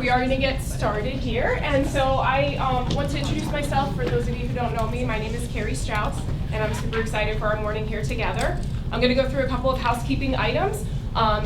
we are going to get started here. And so I want to introduce myself. For those of you who don't know me, my name is Kerri Strauss, and I'm super excited for our morning here together. I'm going to go through a couple of housekeeping items.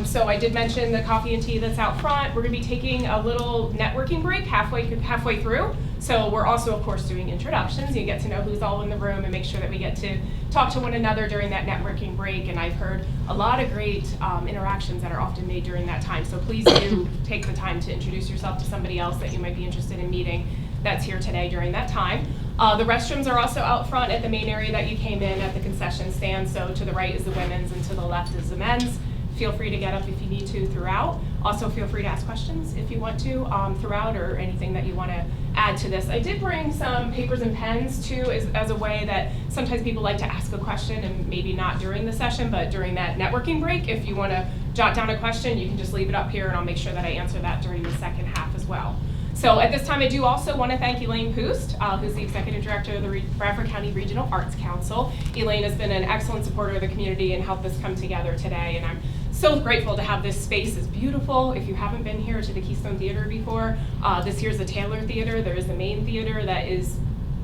So I did mention the coffee and tea that's out front. We're going to be taking a little networking break halfway through. So we're also, of course, doing introductions. You get to know who's all in the room and make sure that we get to talk to one another during that networking break. And I've heard a lot of great interactions that are often made during that time. So please do take the time to introduce yourself to somebody else that you might be interested in meeting that's here today during that time. The restrooms are also out front at the main area that you came in at the concession stand. So to the right is the women's and to the left is the men's. Feel free to get up if you need to throughout. Also feel free to ask questions if you want to throughout, or anything that you want to add to this. I did bring some papers and pens too, as a way that sometimes people like to ask a question, and maybe not during the session, but during that networking break. If you want to jot down a question, you can just leave it up here and I'll make sure that I answer that during the second half as well. So at this time, I do also want to thank Elaine Poost, who's the Executive Director of the Bradford County Regional Arts Council. Elaine has been an excellent supporter of the community and helped us come together today, and I'm so grateful to have this space. It's beautiful. If you haven't been here to the Keystone Theater before, this here's the Taylor Theater. There is the main theater that is,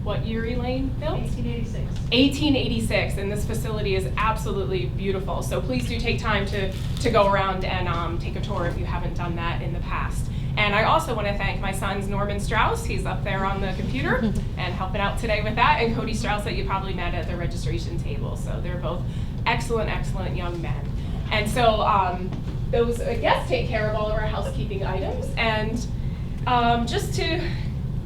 what year, Elaine, built? 1886. 1886, and this facility is absolutely beautiful. So please do take time to go around and take a tour if you haven't done that in the past. And I also want to thank my sons, Norman Strauss, he's up there on the computer and helping out today with that, and Cody Strauss that you probably met at the registration table. So they're both excellent, excellent young men. And so those guests take care of all of our housekeeping items. And just to,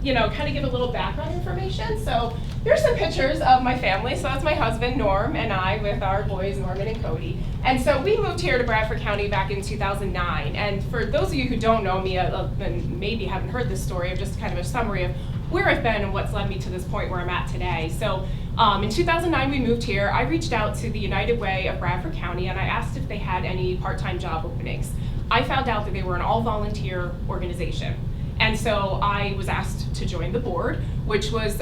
kind of give a little background information. So here's some pictures of my family. So that's my husband, Norm, and I with our boys, Norman and Cody. And so we moved here to Bradford County back in 2009. And for those of you who don't know me and maybe haven't heard this story, or just kind of a summary of where I've been and what's led me to this point where I'm at today. So in 2009, we moved here. I reached out to the United Way of Bradford County and I asked if they had any part-time job openings. I found out that they were an all-volunteer organization. And so I was asked to join the board, which was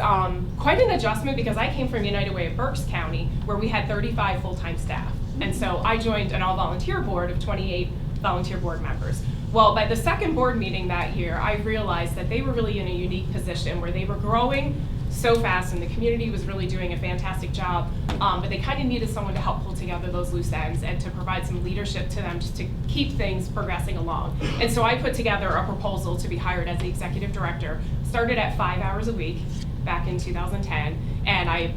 quite an adjustment because I came from United Way of Berks County, where we had 35 full-time staff. And so I joined an all-volunteer board of 28 volunteer board members. Well, by the second board meeting that year, I realized that they were really in a unique position where they were growing so fast and the community was really doing a fantastic job, but they kind of needed someone to help pull together those loose ends and to provide some leadership to them just to keep things progressing along. And so I put together a proposal to be hired as the executive director, started at 5 hours a week back in 2010, and I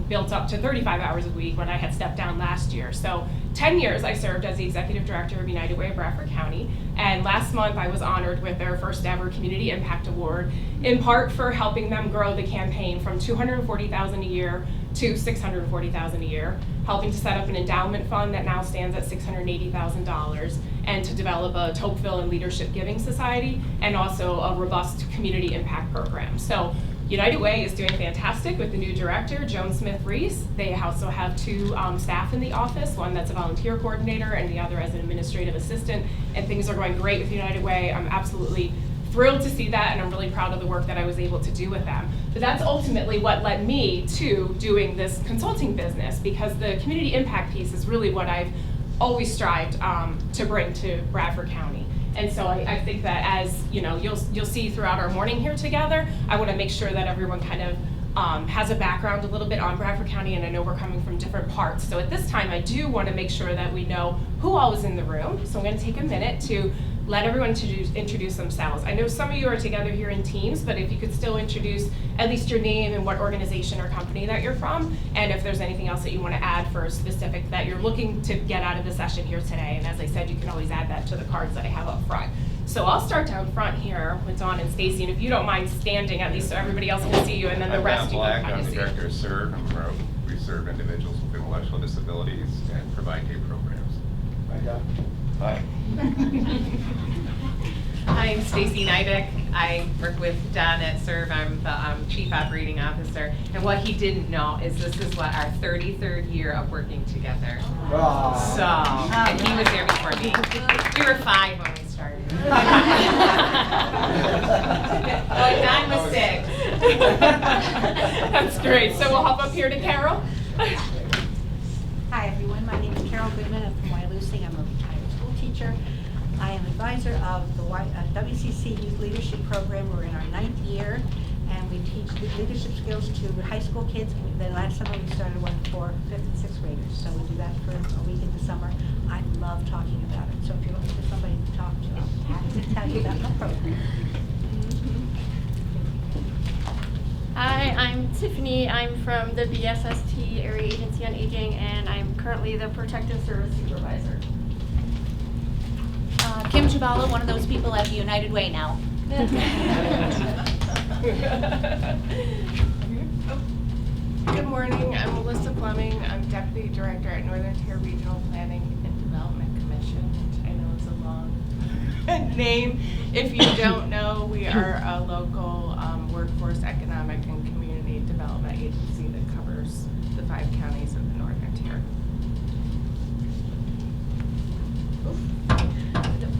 built up to 35 hours a week when I had stepped down last year. So 10 years I served as the executive director of United Way of Bradford County, and last month I was honored with their first ever Community Impact Award, in part for helping them grow the campaign from $240,000 a year to $640,000 a year, helping to set up an endowment fund that now stands at $680,000, and to develop a Tocqueville and Leadership Giving Society, and also a robust community impact program. So United Way is doing fantastic with the new director, Joan Smith-Reese. They also have two staff in the office, one that's a volunteer coordinator and the other as an administrative assistant, and things are going great with United Way. I'm absolutely thrilled to see that, and I'm really proud of the work that I was able to do with them. But that's ultimately what led me to doing this consulting business, because the community impact piece is really what I've always strived to bring to Bradford County. And so I think that, as you'll see throughout our morning here together, I want to make sure that everyone kind of has a background a little bit on Bradford County, and I know we're coming from different parts. So at this time, I do want to make sure that we know who all is in the room. So I'm going to take a minute to let everyone introduce themselves. I know some of you are together here in teams, but if you could still introduce at least your name and what organization or company that you're from, and if there's anything else that you want to add for a specific that you're looking to get out of the session here today. And as I said, you can always add that to the cards that I have up front. So I'll start down front here with Dawn and Stacy, and if you don't mind standing at least so everybody else can see you, and then the rest you can kind of see. I'm the director of SERVE. We serve individuals with intellectual disabilities and provide day programs. Hi. I'm Stacy Nybeck. I work with Don at SERVE. I'm the Chief Operating Officer. And what he didn't know is this is what our 33rd year of working together. So, and he was there before me. We were 5 when we started. Oh, Don was 6. That's great. So we'll hop up here to Carol. Hi everyone, my name is Carol Goodman. I'm from Wyalusing. I'm a retired school teacher. I am advisor of the WCC Youth Leadership Program. We're in our 9th year, and we teach leadership skills to high school kids. And then last summer we started one for 5th and 6th graders. So we do that for a week in the summer. I love talking about it. So if you're looking for somebody to talk to, I'm happy to tell you about my program. Hi, I'm Tiffany. I'm from the BSST Area Agency on Aging, and I'm currently the Protective Service Supervisor. Kim Chabala, one of those people at the United Way now. Good morning, I'm Melissa Fleming. I'm Deputy Director at Northern Tier Regional Planning and Development Commission, which I know is a long name. If you don't know, we are a local workforce, economic, and community development agency that covers the 5 counties of the Northern Tier.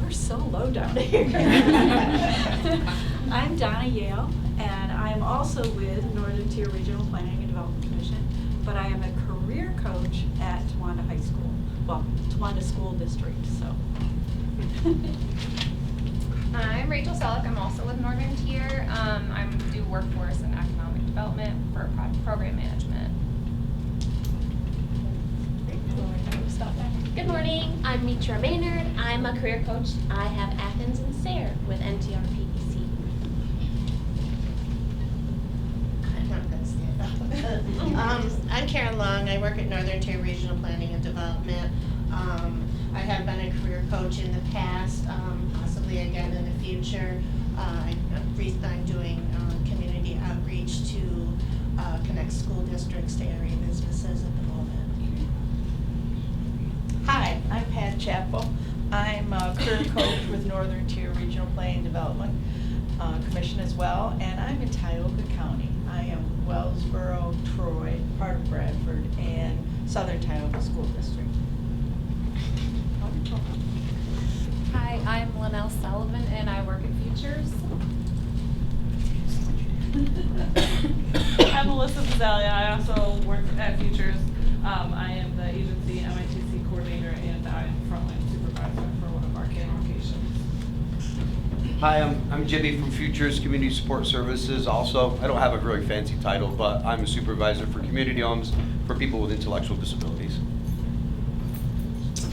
We're so low down here. I'm Donna Yale, and I'm also with Northern Tier Regional Planning and Development Commission, but I am a career coach at Towanda High School, well, Towanda School District, so. I'm Rachel Selleck. I'm also with Northern Tier. I do workforce and economic development for program management. Good morning, I'm Mitra Maynard. I'm a career coach. I have Athens and Sayre with NTR PEC. I'm not going to stand up. I'm Karen Long. I work at Northern Tier Regional Planning and Development. I have been a career coach in the past, possibly again in the future. I'm doing community outreach to connect school districts to area businesses at the moment. Hi, I'm Pat Chappell. I'm a career coach with Northern Tier Regional Planning and Development Commission as well, and I'm in Tioga County. I am Wellsboro, Troy, part of Bradford, and Southern Tioga School District. Hi, I'm Linnell Sullivan, and I work at Futures. I'm Melissa Pizzalia. I also work at Futures. I am the agency MITC coordinator, and I'm frontline supervisor for one of our care locations. Hi, I'm Jimmy from Futures Community Support Services. Also, I don't have a very fancy title, but I'm a supervisor for community homes for people with intellectual disabilities.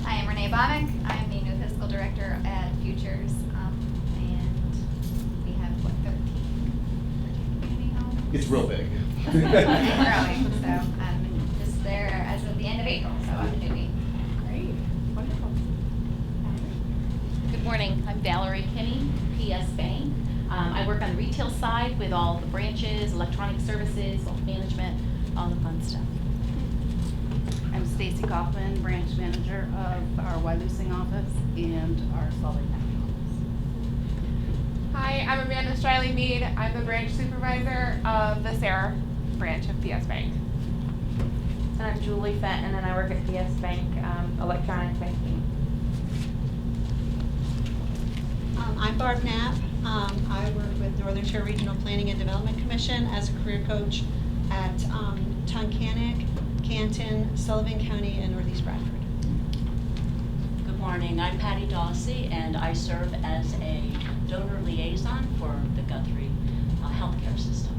Hi, I'm Renee Bonnick. I'm the new fiscal director at Futures, and we have, 13 community homes? It's real big. And growing, so I'm just there as of the end of April, so I'm a newbie. Great, wonderful. Good morning, I'm Valerie Kinney, PS Bank. I work on the retail side with all the branches, electronic services, wealth management, all the fun stuff. I'm Stacy Kaufman, branch manager of our Wyalusing office and our Salt Lake County office. Hi, I'm Amanda Striley Mead. I'm the branch supervisor of the Sarah branch of PS Bank. And I'm Julie Fenton, and I work at PS Bank, electronic banking. I'm Barb Knapp. I work with Northern Tier Regional Planning and Development Commission as a career coach at Tunkhannock, Canton, Sullivan County, and Northeast Bradford. Good morning, I'm Patty Dawsey, and I serve as a donor liaison for the Guthrie healthcare system.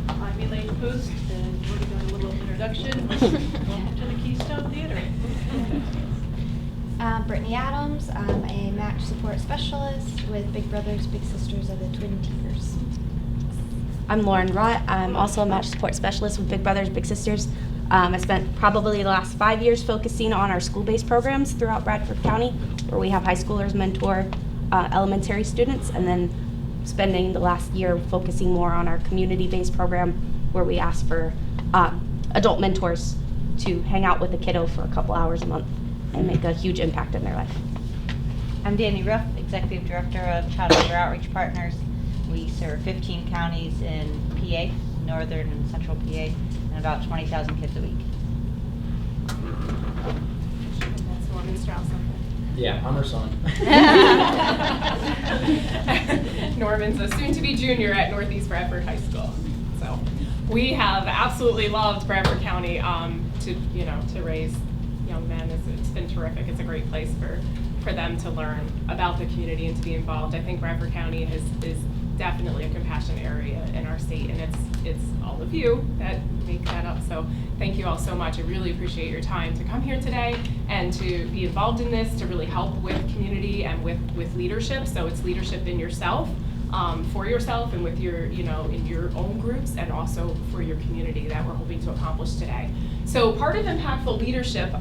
I'm Elaine Post, and we're doing a little introduction. Welcome to the Keystone Theater. Brittany Adams. I'm a match support specialist with Big Brothers Big Sisters of the Twin Tiers. I'm Lauren Rutt. I'm also a match support specialist with Big Brothers Big Sisters. I spent probably the last 5 years focusing on our school-based programs throughout Bradford County, where we have high schoolers mentor elementary students, and then spending the last year focusing more on our community-based program, where we ask for adult mentors to hang out with the kiddo for a couple hours a month and make a huge impact in their life. I'm Danny Ruff, Executive Director of Child Labor Outreach Partners. We serve 15 counties in PA, northern and central PA, and about 20,000 kids a week. That's Norman Strauss. Yeah, I'm her son. Norman's a soon-to-be junior at Northeast Bradford High School. So we have absolutely loved Bradford County to raise young men. It's been terrific. It's a great place for them to learn about the community and to be involved. I think Bradford County is definitely a compassion area in our state, and it's all of you that make that up. So thank you all so much. I really appreciate your time to come here today and to be involved in this, to really help with community and with leadership. So it's leadership in yourself, for yourself and with your, in your own groups, and also for your community that we're hoping to accomplish today. So part of impactful leadership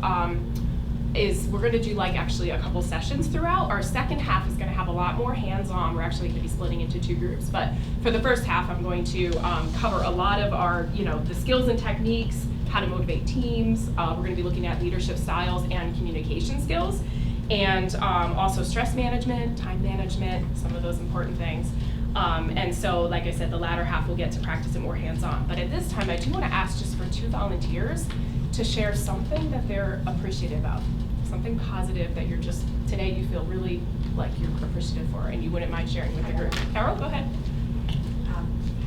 is we're going to do actually a couple sessions throughout. Our second half is going to have a lot more hands-on. We're actually going to be splitting into 2 groups. But for the first half, I'm going to cover a lot of our, the skills and techniques, how to motivate teams. We're going to be looking at leadership styles and communication skills, and also stress management, time management, some of those important things. And so, like I said, the latter half we'll get to practice it more hands-on. But at this time, I do want to ask just for 2 volunteers to share something that they're appreciative of, something positive that you're just, today you feel really like you're appreciative for, and you wouldn't mind sharing with the group. Carol, go ahead.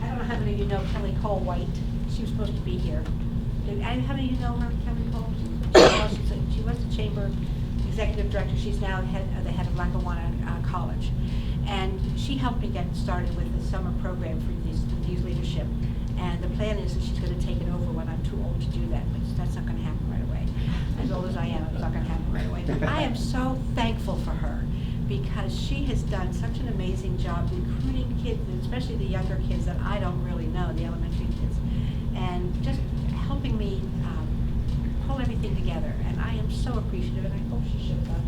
I don't know how many of you know Kelly Cole White. She was supposed to be here. How many of you know her, Kelly Cole? She was the Chamber Executive Director. She's now the head of Lackawanna College. And she helped me get started with the summer program for youth leadership. And the plan is that she's going to take it over when I'm too old to do that, but that's not going to happen right away. As old as I am, it's not going to happen right away. But I am so thankful for her, because she has done such an amazing job recruiting kids, and especially the younger kids that I don't really know, the elementary kids, and just helping me pull everything together. And I am so appreciative, and I hope she shows up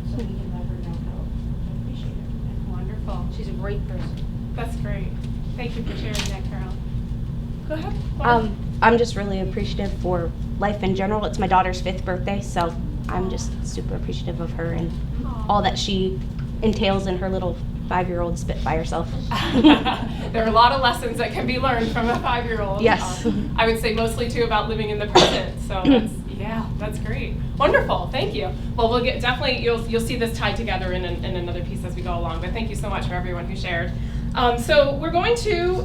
so we can let her know how I appreciate her. And wonderful. She's a great person. That's great. Thank you for sharing that, Carol. Go ahead. I'm just really appreciative for life in general. It's my daughter's 5th birthday, so I'm just super appreciative of her and all that she entails in her little 5-year-old Spitfire self. There are a lot of lessons that can be learned from a 5-year-old. Yes. I would say mostly too about living in the present. So that's great. Wonderful. Thank you. Well, we'll get definitely you'll see this tied together in another piece as we go along. But thank you so much for everyone who shared. So we're going to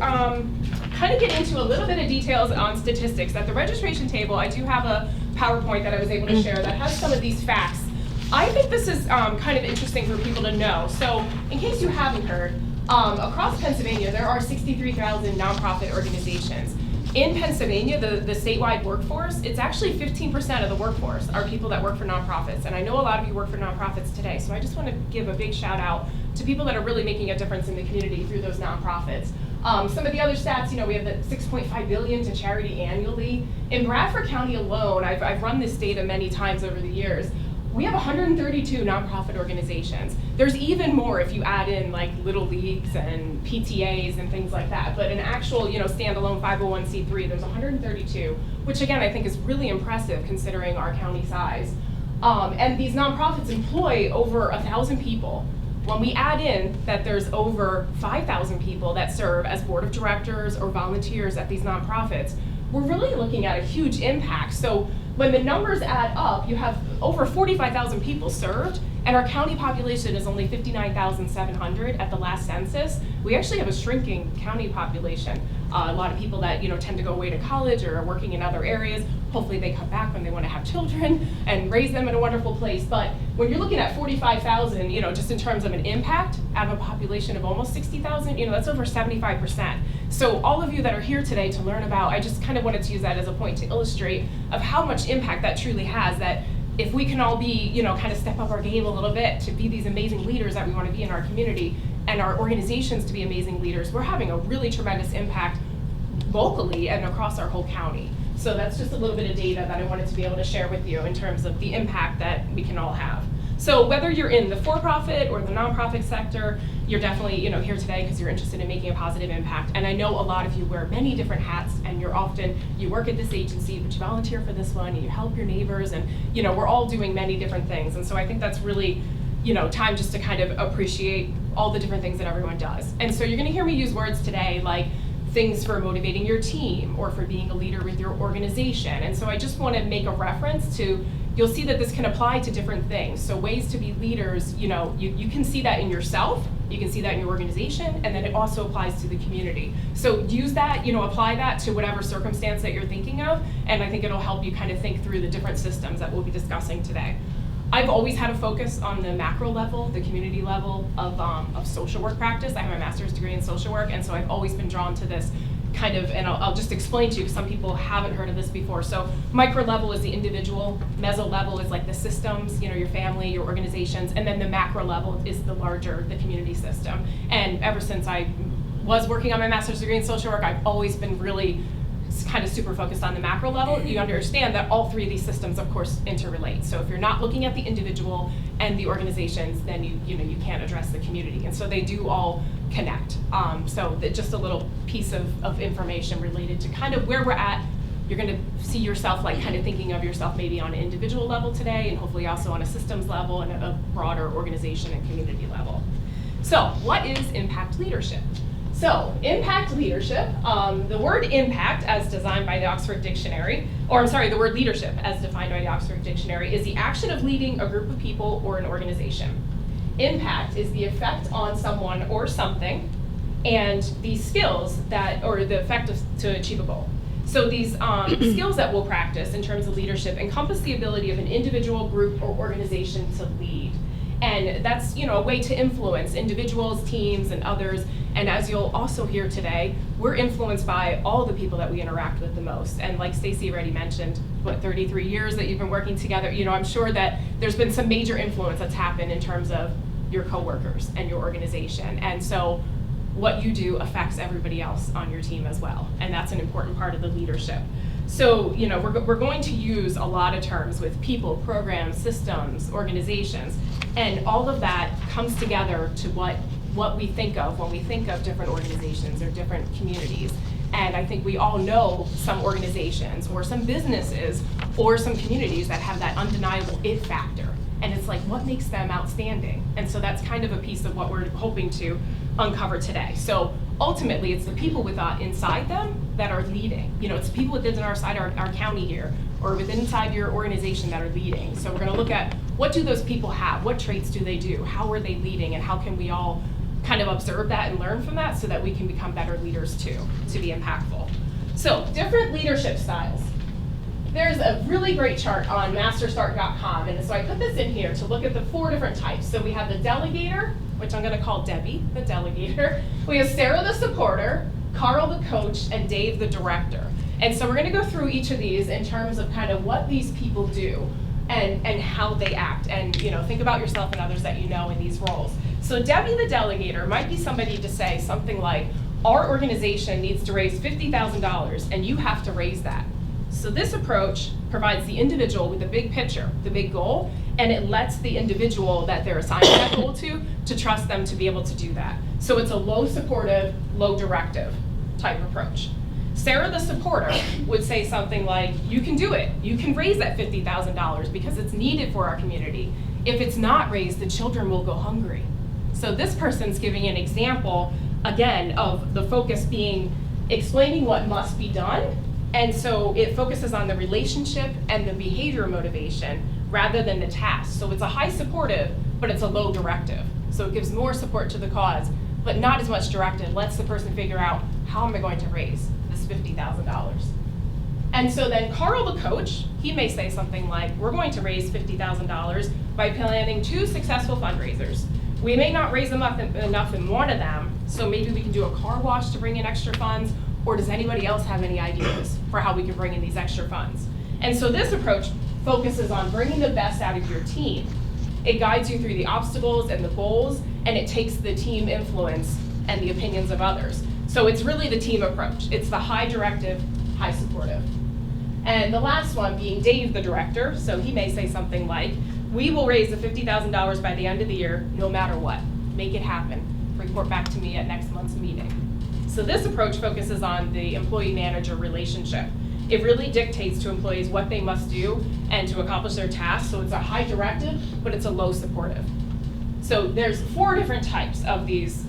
kind of get into a little bit of details on statistics. At the registration table, I do have a PowerPoint that I was able to share that has some of these facts. I think this is kind of interesting for people to know. So in case you haven't heard, across Pennsylvania, there are 63,000 nonprofit organizations. In Pennsylvania, the statewide workforce, it's actually 15% of the workforce are people that work for nonprofits. And I know a lot of you work for nonprofits today, so I just want to give a big shout out to people that are really making a difference in the community through those nonprofits. Some of the other stats, we have the $6.5 billion to charity annually. In Bradford County alone, I've run this data many times over the years, we have 132 nonprofit organizations. There's even more if you add in little leagues and PTAs and things like that. But an actual, standalone 501c3, there's 132, which again I think is really impressive considering our county size. And these nonprofits employ over 1,000 people. When we add in that there's over 5,000 people that serve as board of directors or volunteers at these nonprofits, we're really looking at a huge impact. So when the numbers add up, you have over 45,000 people served, and our county population is only 59,700 at the last census. We actually have a shrinking county population. A lot of people that tend to go away to college or are working in other areas. Hopefully they come back when they want to have children and raise them in a wonderful place. But when you're looking at 45,000, just in terms of an impact out of a population of almost 60,000, that's over 75%. So all of you that are here today to learn about, I just kind of wanted to use that as a point to illustrate of how much impact that truly has, that if we can all be, kind of step up our game a little bit to be these amazing leaders that we want to be in our community, and our organizations to be amazing leaders, we're having a really tremendous impact locally and across our whole county. So that's just a little bit of data that I wanted to be able to share with you in terms of the impact that we can all have. So whether you're in the for-profit or the nonprofit sector, you're definitely here today because you're interested in making a positive impact. And I know a lot of you wear many different hats, and you work at this agency, but you volunteer for this one, and you help your neighbors, and we're all doing many different things. And so I think that's really time just to kind of appreciate all the different things that everyone does. And so you're going to hear me use words today like things for motivating your team or for being a leader with your organization. And so I just want to make a reference to, you'll see that this can apply to different things. So ways to be leaders, you can see that in yourself, you can see that in your organization, and then it also applies to the community. So use that, apply that to whatever circumstance that you're thinking of, and I think it'll help you kind of think through the different systems that we'll be discussing today. I've always had a focus on the macro level, the community level of social work practice. I have my master's degree in social work, and so I've always been drawn to this kind of, and I'll just explain to you, because some people haven't heard of this before. So micro level is the individual, meso level is like the systems, you know, your family, your organizations, and then the macro level is the larger, the community system. And ever since I was working on my master's degree in social work, I've always been really kind of super focused on the macro level. You understand that all three of these systems, of course, interrelate. So if you're not looking at the individual and the organizations, then you can't address the community. And so they do all connect. Just a little piece of information related to kind of where we're at. You're going to see yourself like kind of thinking of yourself maybe on an individual level today, and hopefully also on a systems level and a broader organization and community level. So what is impact leadership? So, impact leadership, the word impact as designed by the Oxford Dictionary, the word leadership as defined by the Oxford Dictionary is the action of leading a group of people or an organization. Impact is the effect on someone or something, and the skills or the effect to achieve a goal. So these skills that we'll practice in terms of leadership encompass the ability of an individual, group, or organization to lead. And that's, a way to influence individuals, teams, and others. And as you'll also hear today, we're influenced by all the people that we interact with the most. And like Stacy already mentioned, 33 years that you've been working together, I'm sure that there's been some major influence that's happened in terms of your coworkers and your organization. And so what you do affects everybody else on your team as well. And that's an important part of the leadership. So, we're going to use a lot of terms with people, programs, systems, organizations, and all of that comes together to what we think of when we think of different organizations or different communities. And I think we all know some organizations or some businesses or some communities that have that undeniable it factor. And it's like, what makes them outstanding? And so that's kind of a piece of what we're hoping to uncover today. So ultimately, it's the people inside them that are leading. It's the people within our county here, or inside your organization that are leading. So we're going to look at what do those people have? What traits do they do? How are they leading? And how can we all kind of observe that and learn from that so that we can become better leaders too, to be impactful. So different leadership styles. There's a really great chart on masterstart.com, and so I put this in here to look at the 4 different types. So we have the delegator, which I'm going to call Debbie, the delegator. We have Sarah, the supporter, Carl, the coach, and Dave, the director. And so we're going to go through each of these in terms of kind of what these people do and how they act. And think about yourself and others that you know in these roles. So Debbie, the delegator, might be somebody to say something like, our organization needs to raise $50,000, and you have to raise that. So this approach provides the individual with the big picture, the big goal, and it lets the individual that they're assigning that goal to trust them to be able to do that. So it's a low supportive, low directive type approach. Sarah, the supporter, would say something like, you can do it. You can raise that $50,000 because it's needed for our community. If it's not raised, the children will go hungry. So this person's giving an example, again, of the focus being explaining what must be done. And so it focuses on the relationship and the behavior motivation rather than the task. So it's a high supportive, but it's a low directive. So it gives more support to the cause, but not as much directive. Lets the person figure out, how am I going to raise this $50,000? And so then Carl, the coach, he may say something like, we're going to raise $50,000 by planning 2 successful fundraisers. We may not raise enough in one of them, so maybe we can do a car wash to bring in extra funds, or does anybody else have any ideas for how we can bring in these extra funds? And so this approach focuses on bringing the best out of your team. It guides you through the obstacles and the goals, and it takes the team influence and the opinions of others. So it's really the team approach. It's the high directive, high supportive. And the last one being Dave, the director. So he may say something like, we will raise the $50,000 by the end of the year, no matter what. Make it happen. Report back to me at next month's meeting. So this approach focuses on the employee-manager relationship. It really dictates to employees what they must do and to accomplish their tasks. So it's a high directive, but it's a low supportive. So there's 4 different types of these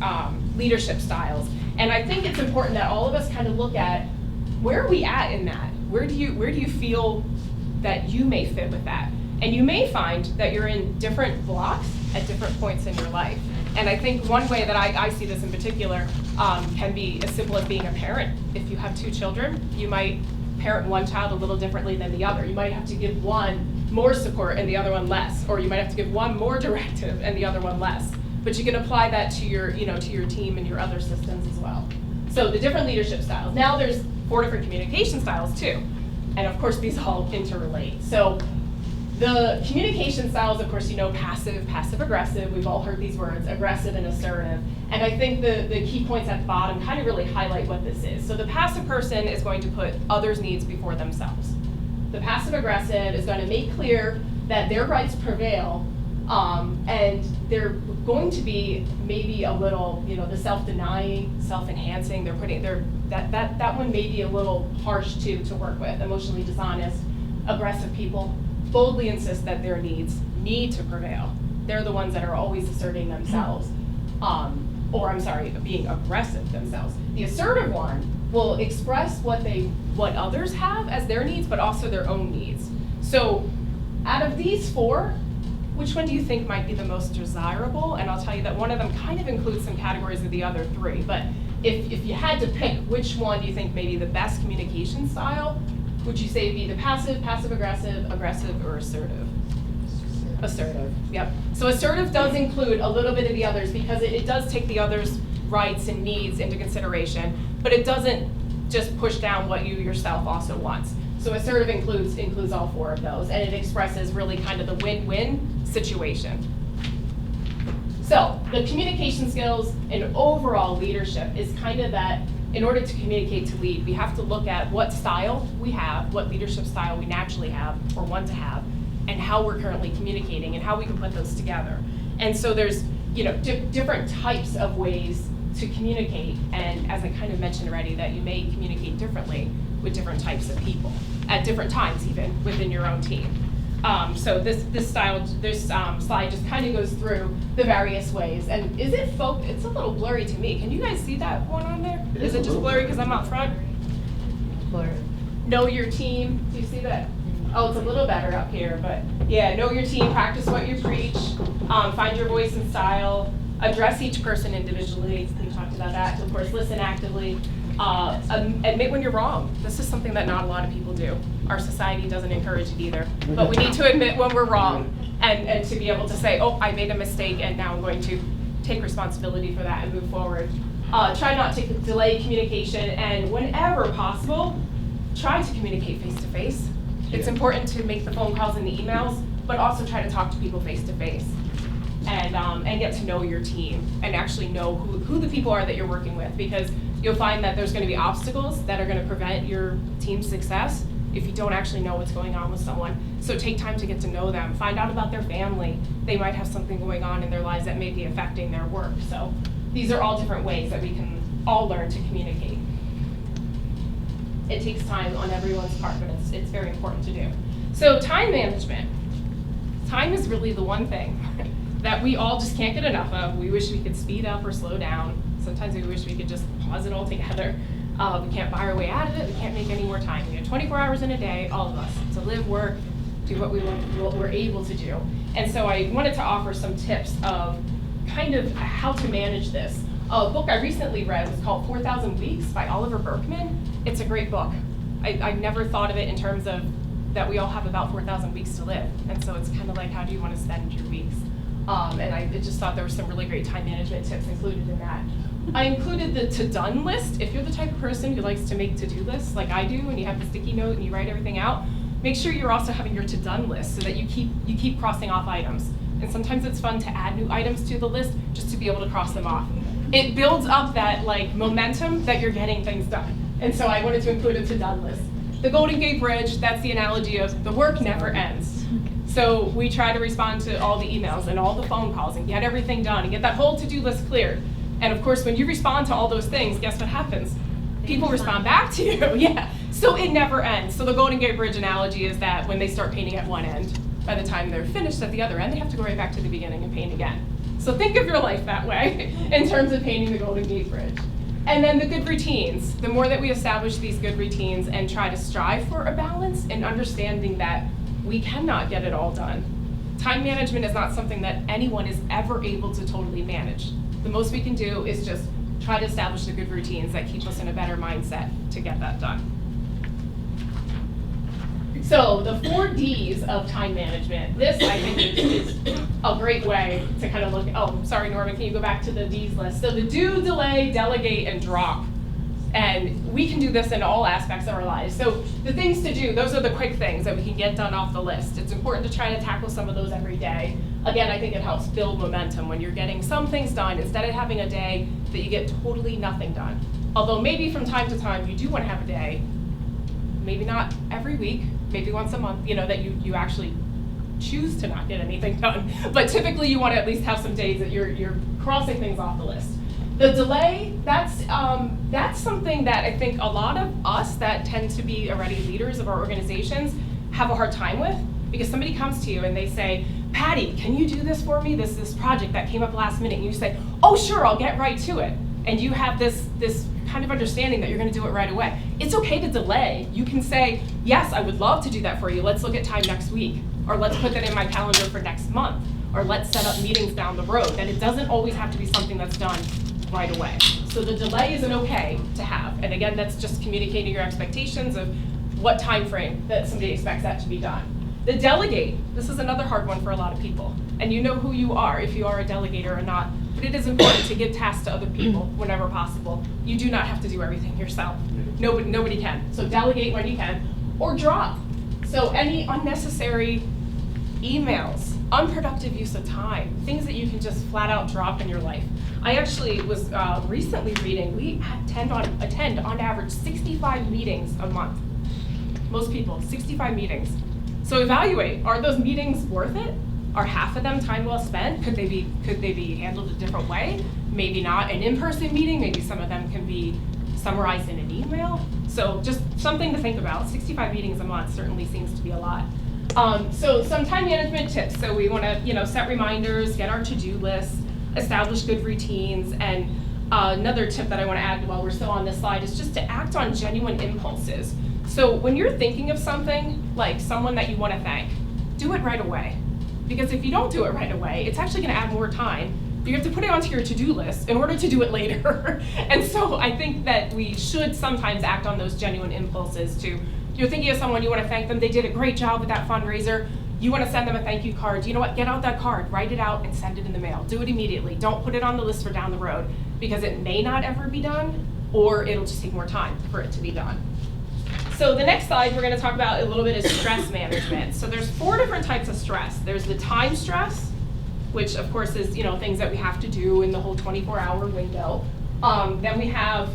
leadership styles. And I think it's important that all of us kind of look at, where are we at in that? Where do you feel that you may fit with that? And you may find that you're in different blocks at different points in your life. And I think one way that I see this in particular can be as simple as being a parent. If you have 2 children, you might parent one child a little differently than the other. You might have to give one more support and the other one less, or you might have to give one more directive and the other one less. But you can apply that to your, to your team and your other systems as well. So the different leadership styles. Now there's 4 different communication styles too. And of course these all interrelate. So the communication styles, of course, passive, passive-aggressive. We've all heard these words, aggressive and assertive. And I think the key points at the bottom kind of really highlight what this is. So the passive person is going to put others' needs before themselves. The passive-aggressive is going to make clear that their rights prevail, and they're going to be maybe a little, the self-denying, self-enhancing. They're putting that one may be a little harsh to work with. Emotionally dishonest, aggressive people boldly insist that their needs need to prevail. They're the ones that are always asserting themselves, being aggressive themselves. The assertive one will express what others have as their needs, but also their own needs. So out of these 4, which one do you think might be the most desirable? And I'll tell you that one of them kind of includes some categories of the other 3, but if you had to pick which one do you think may be the best communication style, would you say be the passive, passive-aggressive, aggressive, or assertive? Assertive, yep. So assertive does include a little bit of the others because it does take the others' rights and needs into consideration, but it doesn't just push down what you yourself also wants. So assertive includes all 4 of those, and it expresses really kind of the win-win situation. So the communication skills and overall leadership is kind of that. In order to communicate to lead, we have to look at what style we have, what leadership style we naturally have or want to have, and how we're currently communicating and how we can put those together. And so there's different types of ways to communicate, and as I kind of mentioned already, that you may communicate differently with different types of people at different times, even within your own team. So this slide just kind of goes through the various ways. And is it it's a little blurry to me. Can you guys see that one on there? Is it just blurry because I'm out front? Blurry. Know your team. Do you see that? Oh, it's a little better up here, but yeah, know your team, practice what you preach, find your voice and style, address each person individually. We talked about that. Of course, listen actively. Admit when you're wrong. This is something that not a lot of people do. Our society doesn't encourage it either. But we need to admit when we're wrong and to be able to say, oh, I made a mistake and now I'm going to take responsibility for that and move forward. Try not to delay communication, and whenever possible, try to communicate face-to-face. It's important to make the phone calls and the emails, but also try to talk to people face-to-face. And get to know your team and actually know who the people are that you're working with, because you'll find that there's going to be obstacles that are going to prevent your team's success if you don't actually know what's going on with someone. So take time to get to know them, find out about their family. They might have something going on in their lives that may be affecting their work. So these are all different ways that we can all learn to communicate. It takes time on everyone's part, but it's very important to do. So time management. Time is really the one thing that we all just can't get enough of. We wish we could speed up or slow down. Sometimes we wish we could just pause it all together. We can't buy our way out of it. We can't make any more time. We have 24 hours in a day, all of us, to live, work, do what we're able to do. And so I wanted to offer some tips of kind of how to manage this. A book I recently read was called 4,000 Weeks by Oliver Berkman. It's a great book. I never thought of it in terms of that we all have about 4,000 weeks to live. And so it's kind of like, how do you want to spend your weeks? And I just thought there were some really great time management tips included in that. I included the to-done list. If you're the type of person who likes to make to-do lists like I do, and you have the sticky note and you write everything out, make sure you're also having your to-done list so that you keep crossing off items. And sometimes it's fun to add new items to the list just to be able to cross them off. It builds up that momentum that you're getting things done. And so I wanted to include a to-done list. The Golden Gate Bridge, that's the analogy of the work never ends. So we try to respond to all the emails and all the phone calls and get everything done and get that whole to-do list cleared. And of course, when you respond to all those things, guess what happens? People respond back to you, yeah. So it never ends. So the Golden Gate Bridge analogy is that when they start painting at one end, by the time they're finished at the other end, they have to go right back to the beginning and paint again. So think of your life that way in terms of painting the Golden Gate Bridge. And then the good routines. The more that we establish these good routines and try to strive for a balance and understanding that we cannot get it all done. Time management is not something that anyone is ever able to totally manage. The most we can do is just try to establish the good routines that keep us in a better mindset to get that done. So the 4 Ds of time management, this I think is a great way to kind of look, oh, sorry Norman, can you go back to the Ds list? So the do, delay, delegate, and drop. And we can do this in all aspects of our lives. So the things to do, those are the quick things that we can get done off the list. It's important to try to tackle some of those every day. Again, I think it helps build momentum when you're getting some things done instead of having a day that you get totally nothing done. Although maybe from time to time you do want to have a day, maybe not every week, maybe once a month, that you actually choose to not get anything done. But typically you want to at least have some days that you're crossing things off the list. The delay, that's something that I think a lot of us that tend to be already leaders of our organizations have a hard time with, because somebody comes to you and they say, Patty, can you do this for me? This project that came up last minute, and you say, oh sure, I'll get right to it. And you have this kind of understanding that you're gonna do it right away. It's okay to delay. You can say, yes, I would love to do that for you. Let's look at time next week, or let's put that in my calendar for next month, or let's set up meetings down the road. That it doesn't always have to be something that's done right away. So the delay is an okay to have. And again, that's just communicating your expectations of what time frame that somebody expects that to be done. The delegate, this is another hard one for a lot of people. And you know who you are, if you are a delegator or not. But it is important to give tasks to other people whenever possible. You do not have to do everything yourself. Nobody can. So delegate when you can, or drop. So any unnecessary emails, unproductive use of time, things that you can just flat out drop in your life. I actually was recently reading, we attend on average 65 meetings a month. Most people, 65 meetings. So evaluate, are those meetings worth it? Are half of them time well spent? Could they be handled a different way? Maybe not. An in-person meeting, maybe some of them can be summarized in an email. So just something to think about. 65 meetings a month certainly seems to be a lot. So some time management tips. So we want to set reminders, get our to-do lists, establish good routines, and another tip that I want to add while we're still on this slide is just to act on genuine impulses. So when you're thinking of something, like someone that you want to thank, do it right away. Because if you don't do it right away, it's actually going to add more time. You have to put it onto your to-do list in order to do it later. And so I think that we should sometimes act on those genuine impulses to, you're thinking of someone, you want to thank them, they did a great job with that fundraiser, you want to send them a thank you card. You know what, get out that card, write it out and send it in the mail. Do it immediately. Don't put it on the list for down the road, because it may not ever be done, or it'll just take more time for it to be done. So the next slide we're going to talk about a little bit is stress management. So there's 4 different types of stress. There's the time stress, which of course is things that we have to do in the whole 24-hour window. Then we have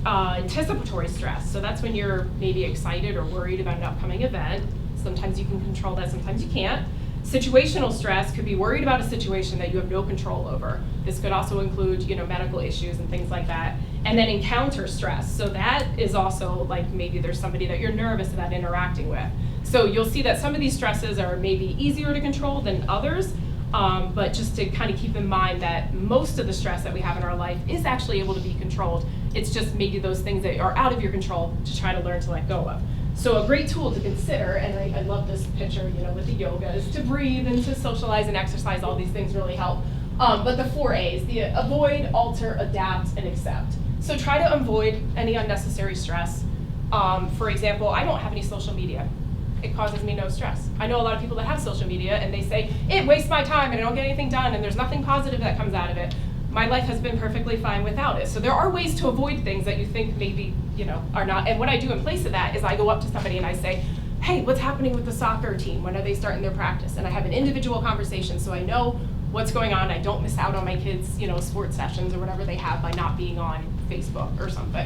anticipatory stress. So that's when you're maybe excited or worried about an upcoming event. Sometimes you can control that, sometimes you can't. Situational stress could be worried about a situation that you have no control over. This could also include, medical issues and things like that. And then encounter stress. So that is also like maybe there's somebody that you're nervous about interacting with. So you'll see that some of these stresses are maybe easier to control than others, but just to kind of keep in mind that most of the stress that we have in our life is actually able to be controlled. It's just maybe those things that are out of your control to try to learn to let go of. So a great tool to consider, and I love this picture, with the yoga, is to breathe and to socialize and exercise. All these things really help. But the 4 A's, the avoid, alter, adapt, and accept. So try to avoid any unnecessary stress. For example, I don't have any social media. It causes me no stress. I know a lot of people that have social media and they say, it wastes my time and I don't get anything done and there's nothing positive that comes out of it. My life has been perfectly fine without it. So there are ways to avoid things that you think maybe, are not. And what I do in place of that is I go up to somebody and I say, hey, what's happening with the soccer team? When are they starting their practice? And I have an individual conversation so I know what's going on. I don't miss out on my kids' sports sessions or whatever they have by not being on Facebook or something.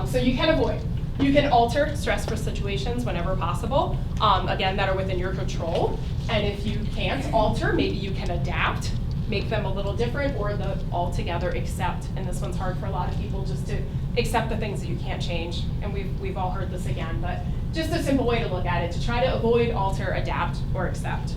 So you can avoid. You can alter stressful situations whenever possible, again, that are within your control. And if you can't alter, maybe you can adapt, make them a little different, or the altogether accept. And this one's hard for a lot of people, just to accept the things that you can't change. And we've all heard this again, but just a simple way to look at it, to try to avoid, alter, adapt, or accept.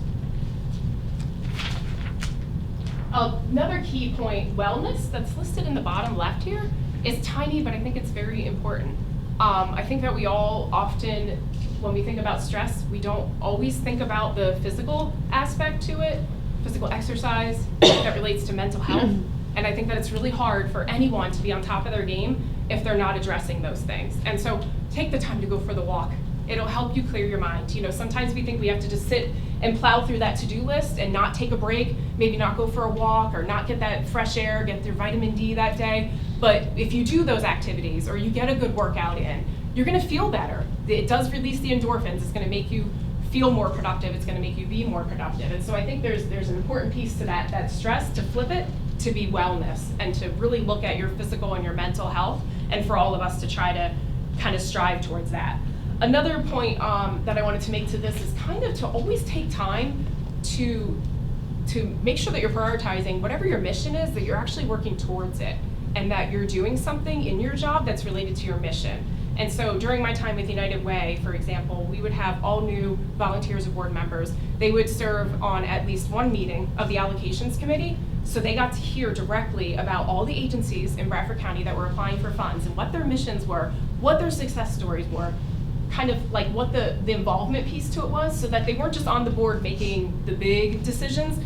Another key point, wellness, that's listed in the bottom left here, is tiny, but I think it's very important. I think that we all often, when we think about stress, we don't always think about the physical aspect to it, physical exercise that relates to mental health. And I think that it's really hard for anyone to be on top of their game if they're not addressing those things. And so take the time to go for the walk. It'll help you clear your mind. You know, sometimes we think we have to just sit and plow through that to-do list and not take a break, maybe not go for a walk or not get that fresh air, get your vitamin D that day. But if you do those activities or you get a good workout in, you're gonna feel better. It does release the endorphins. It's gonna make you feel more productive. It's gonna make you be more productive. And so I think there's an important piece to that stress, to flip it to be wellness and to really look at your physical and your mental health, and for all of us to try to kind of strive towards that. Another point that I wanted to make to this is kind of to always take time to make sure that you're prioritizing whatever your mission is, that you're actually working towards it, and that you're doing something in your job that's related to your mission. And so during my time with United Way, for example, we would have all new volunteers or board members. They would serve on at least one meeting of the allocations committee, so they got to hear directly about all the agencies in Bradford County that were applying for funds and what their missions were, what their success stories were, kind of like what the involvement piece to it was, so that they weren't just on the board making the big decisions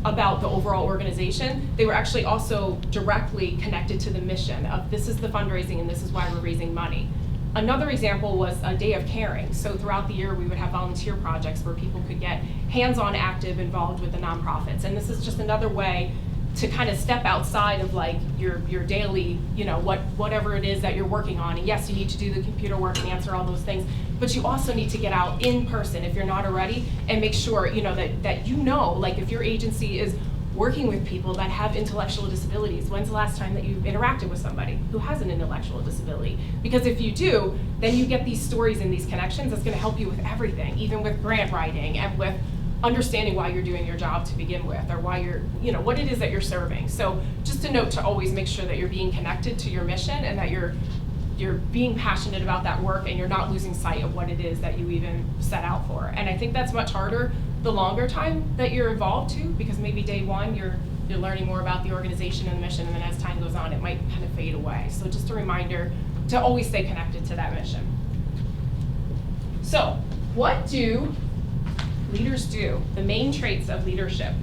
about the overall organization. They were actually also directly connected to the mission of this is the fundraising and this is why we're raising money. Another example was a day of caring. So throughout the year, we would have volunteer projects where people could get hands-on active involved with the nonprofits. And this is just another way to kind of step outside of like your daily, you know, whatever it is that you're working on. And yes, you need to do the computer work and answer all those things, but you also need to get out in person if you're not already, and make sure, you know, that you know, like if your agency is working with people that have intellectual disabilities. When's the last time that you interacted with somebody who has an intellectual disability? Because if you do, then you get these stories and these connections that's gonna help you with everything, even with grant writing and with understanding why you're doing your job to begin with, or why you're, you know, what it is that you're serving. So just a note to always make sure that you're being connected to your mission and that you're being passionate about that work and you're not losing sight of what it is that you even set out for. And I think that's much harder the longer time that you're involved too, because maybe day one you're learning more about the organization and the mission, and then as time goes on it might kind of fade away. So just a reminder to always stay connected to that mission. So what do leaders do? The main traits of leadership.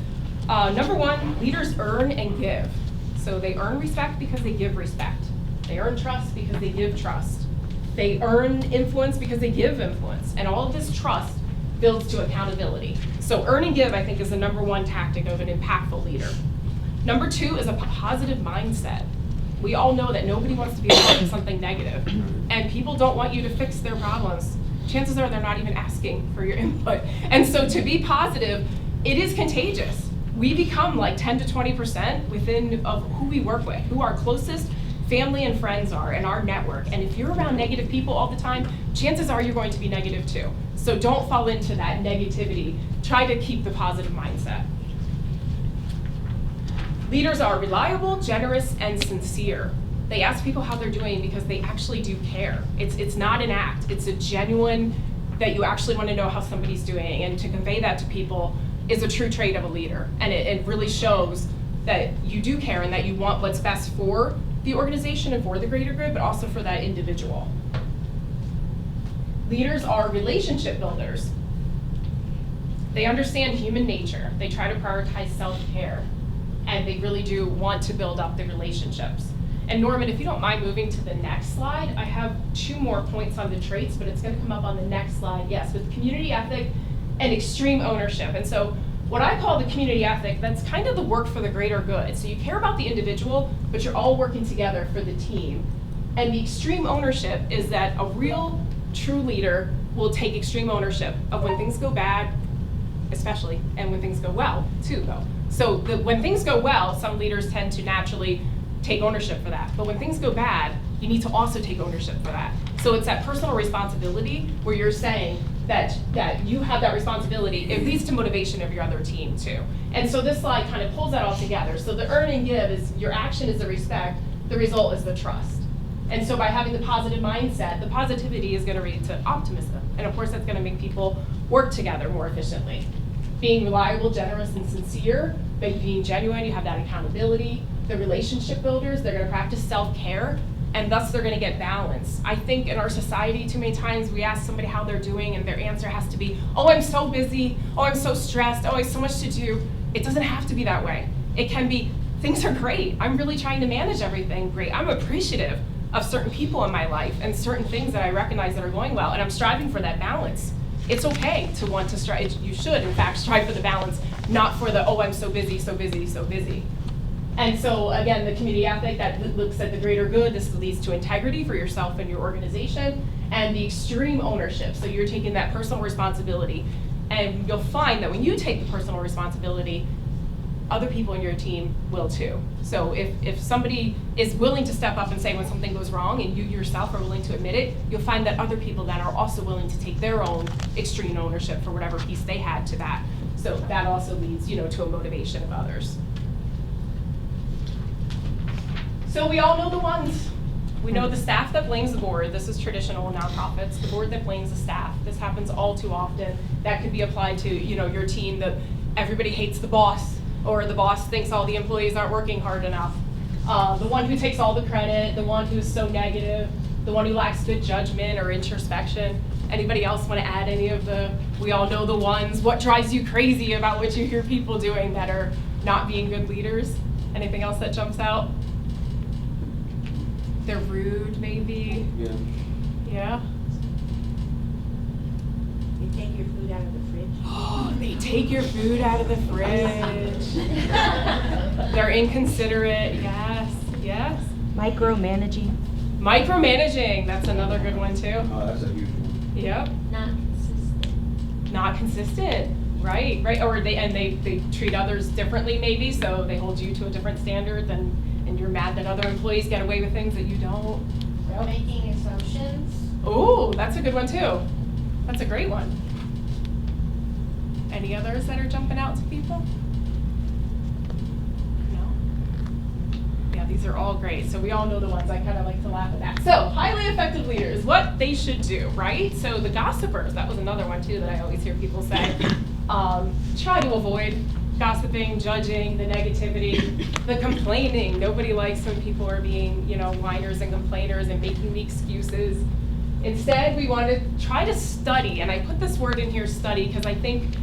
Number one, leaders earn and give. So they earn respect because they give respect. They earn trust because they give trust. They earn influence because they give influence. And all of this trust builds to accountability. So earn and give, I think, is the number one tactic of an impactful leader. Number two is a positive mindset. We all know that nobody wants to be a part of something negative, and people don't want you to fix their problems. Chances are they're not even asking for your input. And so to be positive, it is contagious. We become like 10 to 20% within of who we work with, who our closest family and friends are in our network. And if you're around negative people all the time, chances are you're going to be negative too. So don't fall into that negativity. Try to keep the positive mindset. Leaders are reliable, generous, and sincere. They ask people how they're doing because they actually do care. It's not an act. It's a genuine that you actually want to know how somebody's doing. And to convey that to people is a true trait of a leader. And it really shows that you do care and that you want what's best for the organization and for the greater good, but also for that individual. Leaders are relationship builders. They understand human nature. They try to prioritize self-care, and they really do want to build up the relationships. And Norman, if you don't mind moving to the next slide, I have 2 more points on the traits, but it's going to come up on the next slide. Yes, with community ethic and extreme ownership. And so what I call the community ethic, that's kind of the work for the greater good. So you care about the individual, but you're all working together for the team. And the extreme ownership is that a real, true leader will take extreme ownership of when things go bad, especially, and when things go well, too, though. So when things go well, some leaders tend to naturally take ownership for that. But when things go bad, you need to also take ownership for that. So it's that personal responsibility where you're saying that you have that responsibility. It leads to motivation of your other team too. And so this slide kind of pulls that all together. So the earn and give is your action is the respect, the result is the trust. And so by having the positive mindset, the positivity is going to lead to optimism. And of course that's going to make people work together more efficiently. Being reliable, generous, and sincere, but being genuine, you have that accountability. The relationship builders, they're going to practice self-care, and thus they're going to get balance. I think in our society, too many times we ask somebody how they're doing, and their answer has to be, oh, I'm so busy, oh, I'm so stressed, oh, I have so much to do. It doesn't have to be that way. It can be, things are great. I'm really trying to manage everything great. I'm appreciative. of certain people in my life and certain things that I recognize that are going well, and I'm striving for that balance. It's okay to want to strive. You should, in fact, strive for the balance, not for the, oh, I'm so busy, so busy, so busy. And so, again, the community ethic that looks at the greater good, this leads to integrity for yourself and your organization, and the extreme ownership. So you're taking that personal responsibility, and you'll find that when you take the personal responsibility, other people in your team will too. So if somebody is willing to step up and say when something goes wrong, and you yourself are willing to admit it, you'll find that other people then are also willing to take their own extreme ownership for whatever piece they had to that. So that also leads, to a motivation of others. So we all know the ones. We know the staff that blames the board. This is traditional in nonprofits. The board that blames the staff. This happens all too often. That could be applied to, your team, that everybody hates the boss, or the boss thinks all the employees aren't working hard enough. The one who takes all the credit, the one who's so negative, the one who lacks good judgment or introspection. Anybody else want to add any of the, we all know the ones, what drives you crazy about what you hear people doing that are not being good leaders? Anything else that jumps out? They're rude, maybe? Yeah. Yeah? They take your food out of the fridge. Oh, they take your food out of the fridge. They're inconsiderate, yes, yes. Micromanaging. Micromanaging, that's another good one too. Oh, that's a huge one. Yep. Not consistent. Not consistent, right. Or they treat others differently maybe, so they hold you to a different standard and you're mad that other employees get away with things that you don't. Yep. Making assumptions. Oh, that's a good one too. That's a great one. Any others that are jumping out to people? No? Yeah, these are all great. So we all know the ones. I kind of like to laugh at that. So highly effective leaders, what they should do, right? So the gossipers, that was another one too that I always hear people say. Try to avoid gossiping, judging, the negativity, the complaining. Nobody likes when people are being, whiners and complainers and making the excuses. Instead, we want to try to study, and I put this word in here, study, because I think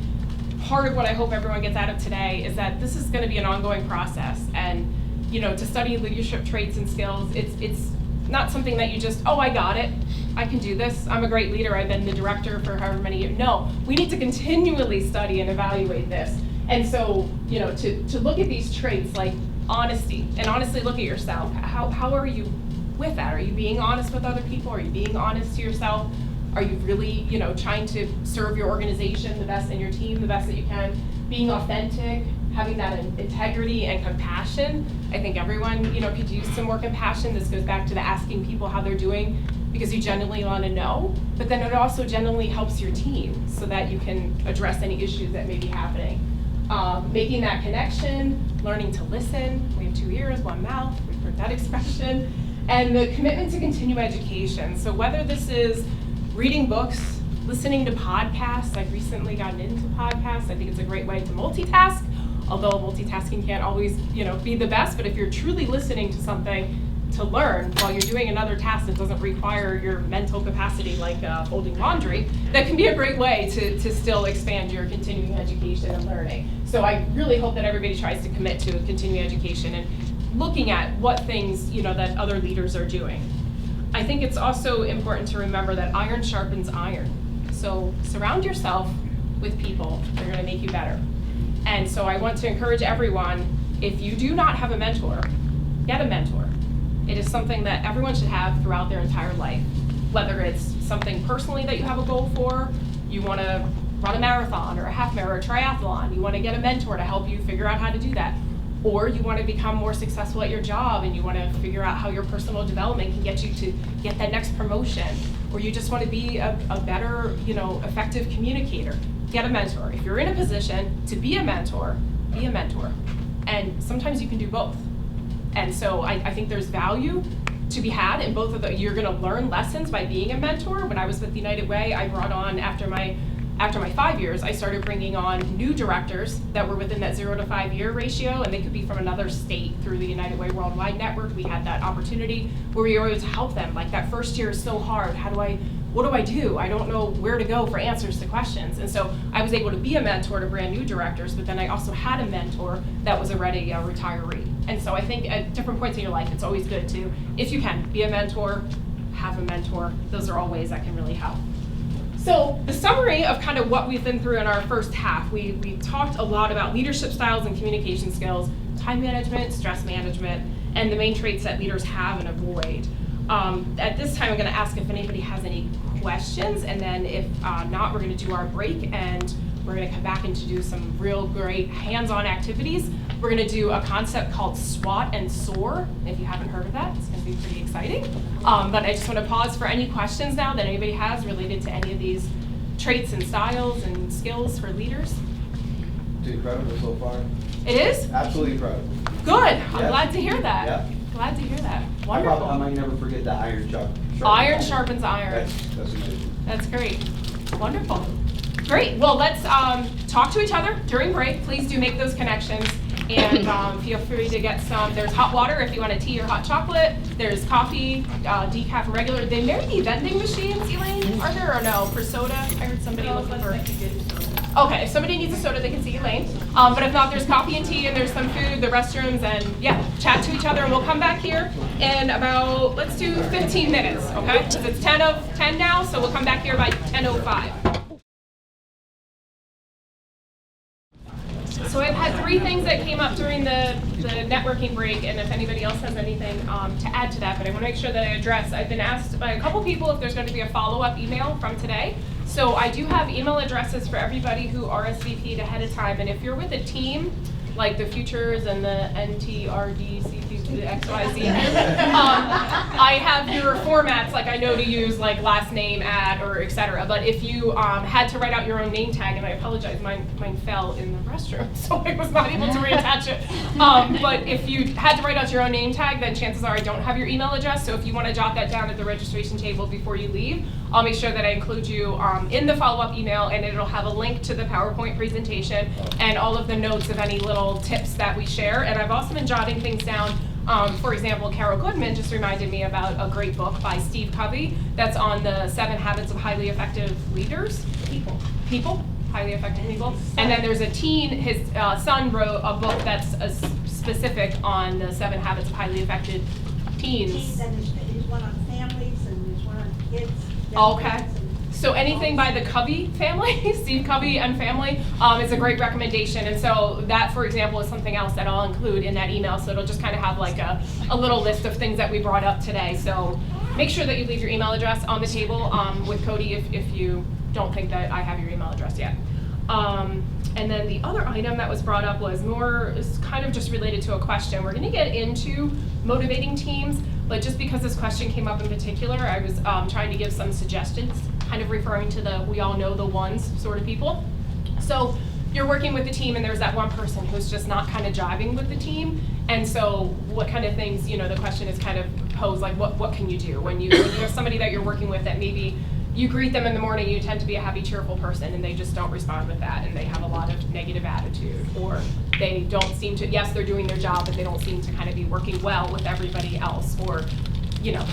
part of what I hope everyone gets out of today is that this is going to be an ongoing process, and to study leadership traits and skills, it's not something that you just, oh, I got it, I can do this, I'm a great leader, I've been the director for however many years. No, we need to continually study and evaluate this. And so, to look at these traits like honesty, and honestly look at yourself. How are you with that? Are you being honest with other people? Are you being honest to yourself? Are you really, trying to serve your organization the best and your team the best that you can? Being authentic, having that integrity and compassion. I think everyone, could use some more compassion. This goes back to the asking people how they're doing because you genuinely want to know, but then it also genuinely helps your team so that you can address any issues that may be happening. Making that connection, learning to listen. We have 2 ears, 1 mouth. We've heard that expression. And the commitment to continue education. So whether this is reading books, listening to podcasts. I've recently gotten into podcasts. I think it's a great way to multitask, although multitasking can't always, be the best. But if you're truly listening to something to learn while you're doing another task that doesn't require your mental capacity, like folding laundry, that can be a great way to still expand your continuing education and learning. So I really hope that everybody tries to commit to continuing education and looking at what things, that other leaders are doing. I think it's also important to remember that iron sharpens iron. So surround yourself with people that are going to make you better. And so I want to encourage everyone, if you do not have a mentor, get a mentor. It is something that everyone should have throughout their entire life. Whether it's something personally that you have a goal for, you want to run a marathon or a half marathon or a triathlon, you want to get a mentor to help you figure out how to do that. Or you want to become more successful at your job and you want to figure out how your personal development can get you to get that next promotion. Or you just want to be a better, effective communicator. Get a mentor. If you're in a position to be a mentor, be a mentor. And sometimes you can do both. And so I think there's value to be had in both of those. You're going to learn lessons by being a mentor. When I was with United Way, I brought on, after my 5 years, I started bringing on new directors that were within that 0 to 5 year ratio, and they could be from another state. Through the United Way Worldwide Network, we had that opportunity where we were able to help them. Like, that first year is so hard. What do I do? I don't know where to go for answers to questions. And so I was able to be a mentor to brand new directors, but then I also had a mentor that was already a retiree. And so I think at different points in your life, it's always good to, if you can, be a mentor, have a mentor. Those are all ways that can really help. So the summary of kind of what we've been through in our first half, we talked a lot about leadership styles and communication skills, time management, stress management, and the main traits that leaders have and avoid. At this time, I'm going to ask if anybody has any questions, and then if not, we're going to do our break, and we're going to come back and to do some real great hands-on activities. We're going to do a concept called SWOT and SOAR. If you haven't heard of that, it's going to be pretty exciting. But I just want to pause for any questions now that anybody has related to any of these traits and styles and skills for leaders. It's incredible so far. It is? Absolutely incredible. Good. I'm Yeah. glad to hear that. Yeah. Glad to hear that. I Wonderful. might never forget that iron sharpens Iron sharpens iron. That's amazing. That's great. Wonderful. Great. Well, let's talk to each other during break. Please do make those connections. And feel free to get some. There's hot water if you want a tea or hot chocolate. There's coffee, decaf, and regular. They may be vending machines, Elaine, are there or no? For soda? I heard somebody looking for. Okay, if somebody needs a soda, they can see Elaine. But if not, there's coffee and tea, and there's some food, the restrooms, and yeah, chat to each other. And we'll come back here in about, let's do 15 minutes, okay? Because it's 10 now, so we'll come back here by 10:05. So I've had 3 things that came up during the networking break, and if anybody else has anything to add to that, but I want to make sure that I address. I've been asked by a couple people if there's going to be a follow-up email from today. So I do have email addresses for everybody who RSVP'd ahead of time, and if you're with a team, like the Futures and the NTRDCP, the XYZ, I have your formats, like I know to use, like last name, ad, or etc. But if you had to write out your own name tag, and I apologize, mine fell in the restroom, so I was not able to reattach it. But if you had to write out your own name tag, then chances are I don't have your email address. So if you want to jot that down at the registration table before you leave, I'll make sure that I include you in the follow-up email, and it'll have a link to the PowerPoint presentation and all of the notes of any little tips that we share. And I've also been jotting things down. For example, Carol Goodman just reminded me about a great book by Steve Covey that's on the 7 habits of highly effective leaders. People, highly effective people. And then there's a teen, his son wrote a book that's specific on the 7 habits of highly effective teens. And there's one on families, and there's one on kids. Okay. So anything by the Covey family, Steve Covey and family, is a great recommendation. And so that, for example, is something else that I'll include in that email. So it'll just kind of have like a little list of things that we brought up today. So make sure that you leave your email address on the table with Cody if you don't think that I have your email address yet. And then the other item that was brought up was is kind of just related to a question. We're going to get into motivating teams, but just because this question came up in particular, I was trying to give some suggestions, kind of referring to the we all know the ones sort of people. So you're working with the team, and there's that one person who's just not kind of jiving with the team. And so what kind of things, the question is kind of posed, like what can you do when you have somebody that you're working with that maybe you greet them in the morning, you tend to be a happy, cheerful person, and they just don't respond with that, and they have a lot of negative attitude, or they don't seem to, yes, they're doing their job, but they don't seem to kind of be working well with everybody else, or,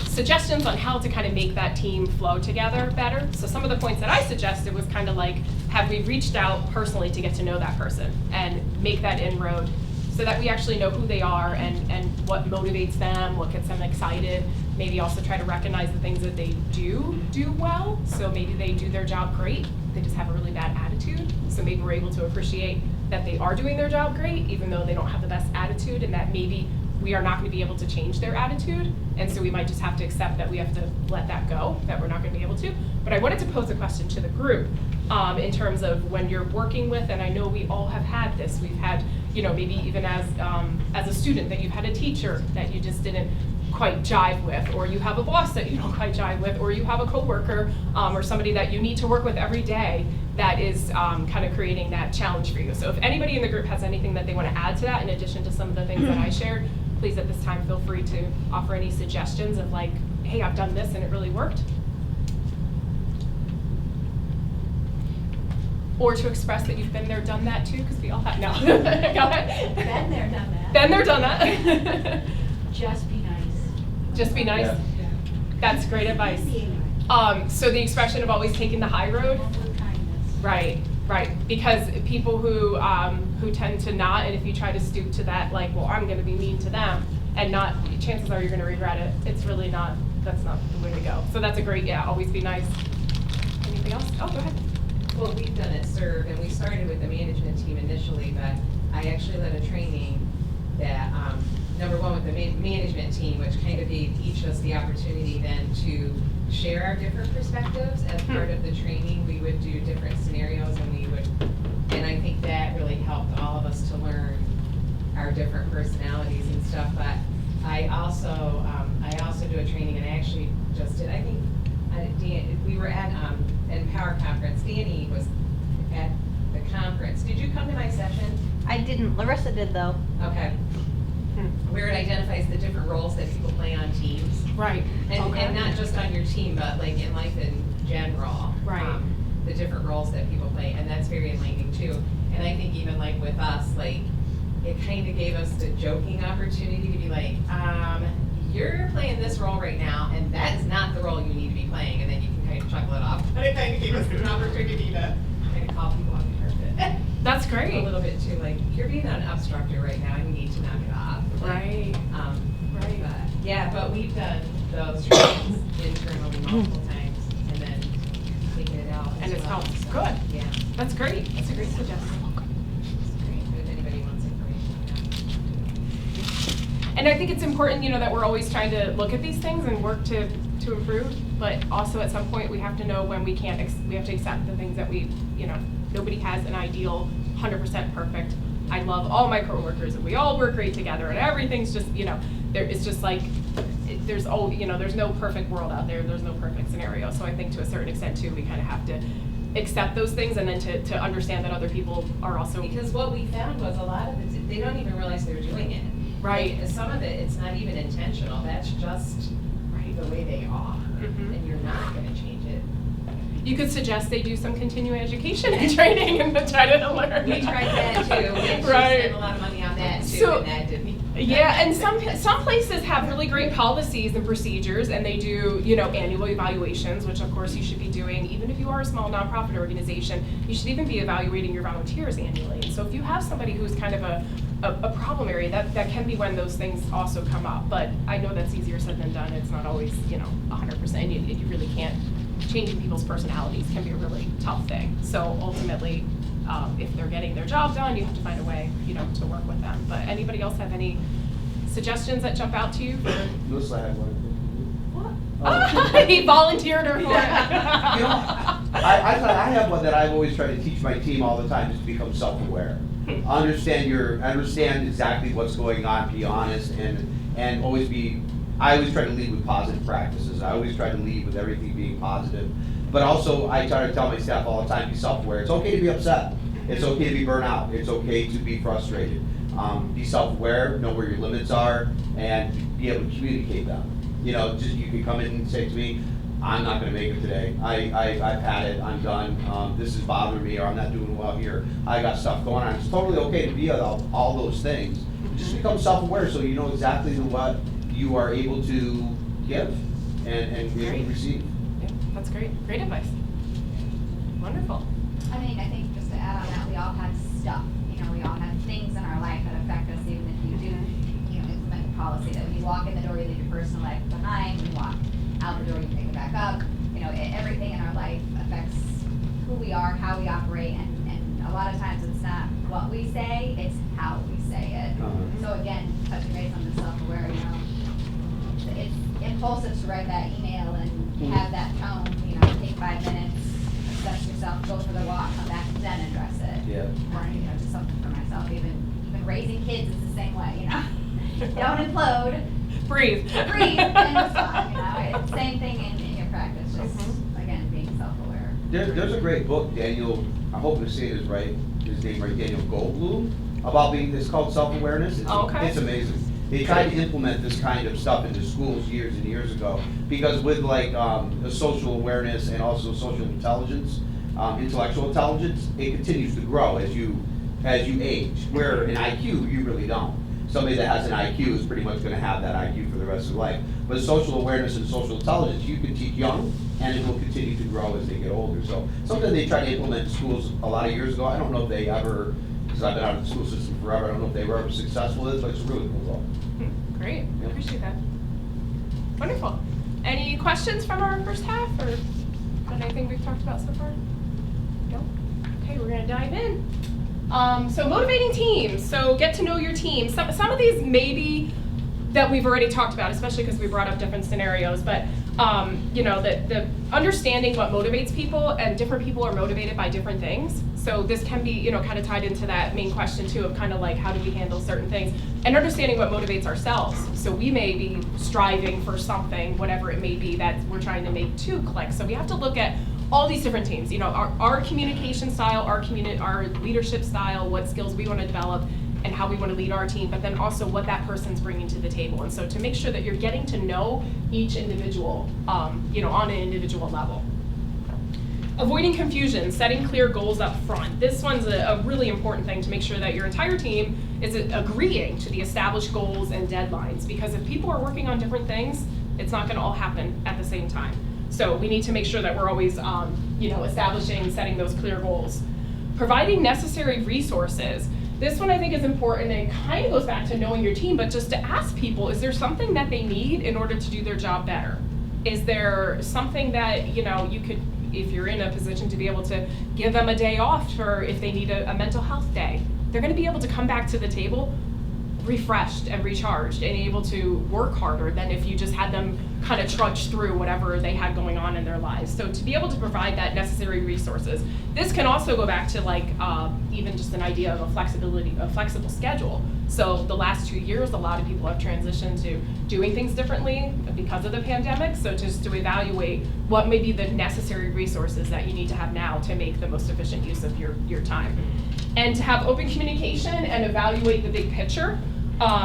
suggestions on how to kind of make that team flow together better. So some of the points that I suggested was kind of like, have we reached out personally to get to know that person and make that inroad so that we actually know who they are and what motivates them, what gets them excited. Maybe also try to recognize the things that they do well. So maybe they do their job great, they just have a really bad attitude. So maybe we're able to appreciate that they are doing their job great, even though they don't have the best attitude, and that maybe we are not going to be able to change their attitude. And so we might just have to accept that we have to let that go, that we're not going to be able to. But I wanted to pose a question to the group in terms of when you're working with, and I know we all have had this, we've had, maybe even as a student that you've had a teacher that you just didn't quite jive with, or you have a boss that you don't quite jive with, or you have a coworker or somebody that you need to work with every day that is kind of creating that challenge for you. So if anybody in the group has anything that they want to add to that in addition to some of the things that I shared, please at this time feel free to offer any suggestions of like, hey, I've done this and it really worked. Or to express that you've been there, done that too, because we all have, no. Go ahead. Been there, done that. Been there, done that. Just be nice. Just be nice? Yeah. That's great advice. So the expression of always taking the high road? Right, right. Because people who who tend to not, and if you try to stoop to that, like, well, I'm gonna be mean to them, and not, chances are you're gonna regret it. It's really not, that's not the way to go. So that's a great, yeah, always be nice. Anything else? Oh, go ahead. Well, we've done it serve, and we started with the management team initially, but I actually led a training that, number one with the management team, which kind of gave each of us the opportunity then to share our different perspectives. As part of the training, we would do different scenarios, and I think that really helped all of us to learn our different personalities and stuff. But I also do a training, and I actually just did, I think, we were at Empower Conference. Danny was at the conference. Did you come to my session? I didn't. Larissa did, though. Okay. Where it identifies the different roles that people play on teams. Right. And not just on your team, but like in life in general. Right. The different roles that people play, and that's very enlightening too. And I think even like with us, like, it kind of gave us the joking opportunity to be like, you're playing this role right now, and that is not the role you need to be playing, and then you can kind of chuckle it off. But it kind of gave us an opportunity to kind of call people on the carpet. That's great. A little bit too, like, you're being an obstructor right now, and you need to knock it off. Right. Right. But, yeah, but we've done those trainings internally multiple times, and then taken it out. And as it's well. helped. So, Good. Yeah. That's great. That's a great suggestion. It's great, but if anybody wants information on that. And I think it's important, that we're always trying to look at these things and work to improve, but also at some point we have to know when we can't, we have to accept the things that nobody has an ideal 100% perfect. I love all my coworkers and we all work great together and everything's just, it's just like, there's no perfect world out there. There's no perfect scenario. So I think to a certain extent too, we kind of have to accept those things and then to understand that other people are also. Because what we found was a lot of it, they don't even realize they're doing it. Right. Like, some of it, it's not even intentional. That's just the way they are. Mm-hmm. And you're not going to change it. You could suggest they do some continuing education and training and try to learn. We tried that too. We Right. spent a lot of money on that too, So, and that didn't. Yeah, and some places have really great policies and procedures, and they do, annual evaluations, which of course you should be doing. Even if you are a small nonprofit organization, you should even be evaluating your volunteers annually. So if you have somebody who's kind of a problem area, that can be when those things also come up. But I know that's easier said than done. It's not always, 100%. You really can't. Changing people's personalities can be a really tough thing. So ultimately, if they're getting their job done, you have to find a way, to work with them. But anybody else have any suggestions that jump out to you? Melissa had one. What? He volunteered her for it. I have one that I've always tried to teach my team all the time is to become self-aware. Understand exactly what's going on, be honest, and always be. I always try to lead with positive practices. I always try to lead with everything being positive. But also, I try to tell my staff all the time, be self-aware. It's okay to be upset. It's okay to be burnt out. It's okay to be frustrated. Be self-aware, know where your limits are, and be able to communicate them. You can come in and say to me, I'm not going to make it today. I've had it. I'm done. This is bothering me, or I'm not doing well here. I got stuff going on. It's totally okay to be all those things. Just become self-aware so you know exactly what you are able to give and be able to receive. Yeah, that's great. Great advice. Wonderful. I think just to add on that, we all have stuff. We all have things in our life that affect us, even if you do, implement a policy that when you walk in the door, you leave your personal life behind. When you walk out the door, you pick it back up. Everything in our life affects who we are, how we operate, and a lot of times it's not what we say, it's how we say it. So again, touching base on the self-aware, it's impulsive to write that email and have that tone, take 5 minutes, assess yourself, go for the walk, come back, and then address it. Yeah. Or, just something for myself, even raising kids is the same way, Don't implode. Breathe. Breathe and respond, It's the same thing in your practice, just, again, being self-aware. There's a great book, Daniel, I hope I'm saying his name right, Daniel Goldblum, about it's called Self-Awareness. It's amazing. They tried to implement this kind of stuff into schools years and years ago because with the social awareness and also social intelligence, intellectual intelligence, it continues to grow as you age. Where in IQ, you really don't. Somebody that has an IQ is pretty much going to have that IQ for the rest of their life. But social awareness and social intelligence, you can teach young, and it will continue to grow as they get older. So something they tried to implement in schools a lot of years ago. I don't know if they ever because I've been out of the school system forever. I don't know if they were ever successful with it, but it's a really cool goal. Great, I appreciate that. Wonderful. Any questions from our first half, or anything we've talked about so far? No? Okay, we're gonna dive in. So motivating teams, so get to know your team. Some of these maybe that we've already talked about, especially because we brought up different scenarios, but you know, the understanding what motivates people, and different people are motivated by different things. So this can be, you know, kind of tied into that main question too, of kind of like how do we handle certain things, and understanding what motivates ourselves. So we may be striving for something, whatever it may be, that we're trying to make to click. So we have to look at all these different teams, you know, our communication style, our leadership style, what skills we want to develop, and how we want to lead our team, but then also what that person's bringing to the table. And so to make sure that you're getting to know each individual, you know, on an individual level. Avoiding confusion, setting clear goals up front. This one's a really important thing, to make sure that your entire team is agreeing to the established goals and deadlines, because if people are working on different things, it's not going to all happen at the same time. So we need to make sure that we're always, you know, establishing, setting those clear goals. Providing necessary resources. This one I think is important, and it kind of goes back to knowing your team, but just to ask people, is there something that they need in order to do their job better? Is there something that, you know, you could, if you're in a position to be able to give them a day off for if they need a mental health day, they're going to be able to come back to the table refreshed and recharged and able to work harder than if you just had them kind of trudge through whatever they had going on in their lives. So to be able to provide that necessary resources. This can also go back to like even just an idea of a flexible schedule. So the last 2 years, a lot of people have transitioned to doing things differently because of the pandemic. So just to evaluate what may be the necessary resources that you need to have now to make the most efficient use of your time. And to have open communication and evaluate the big picture.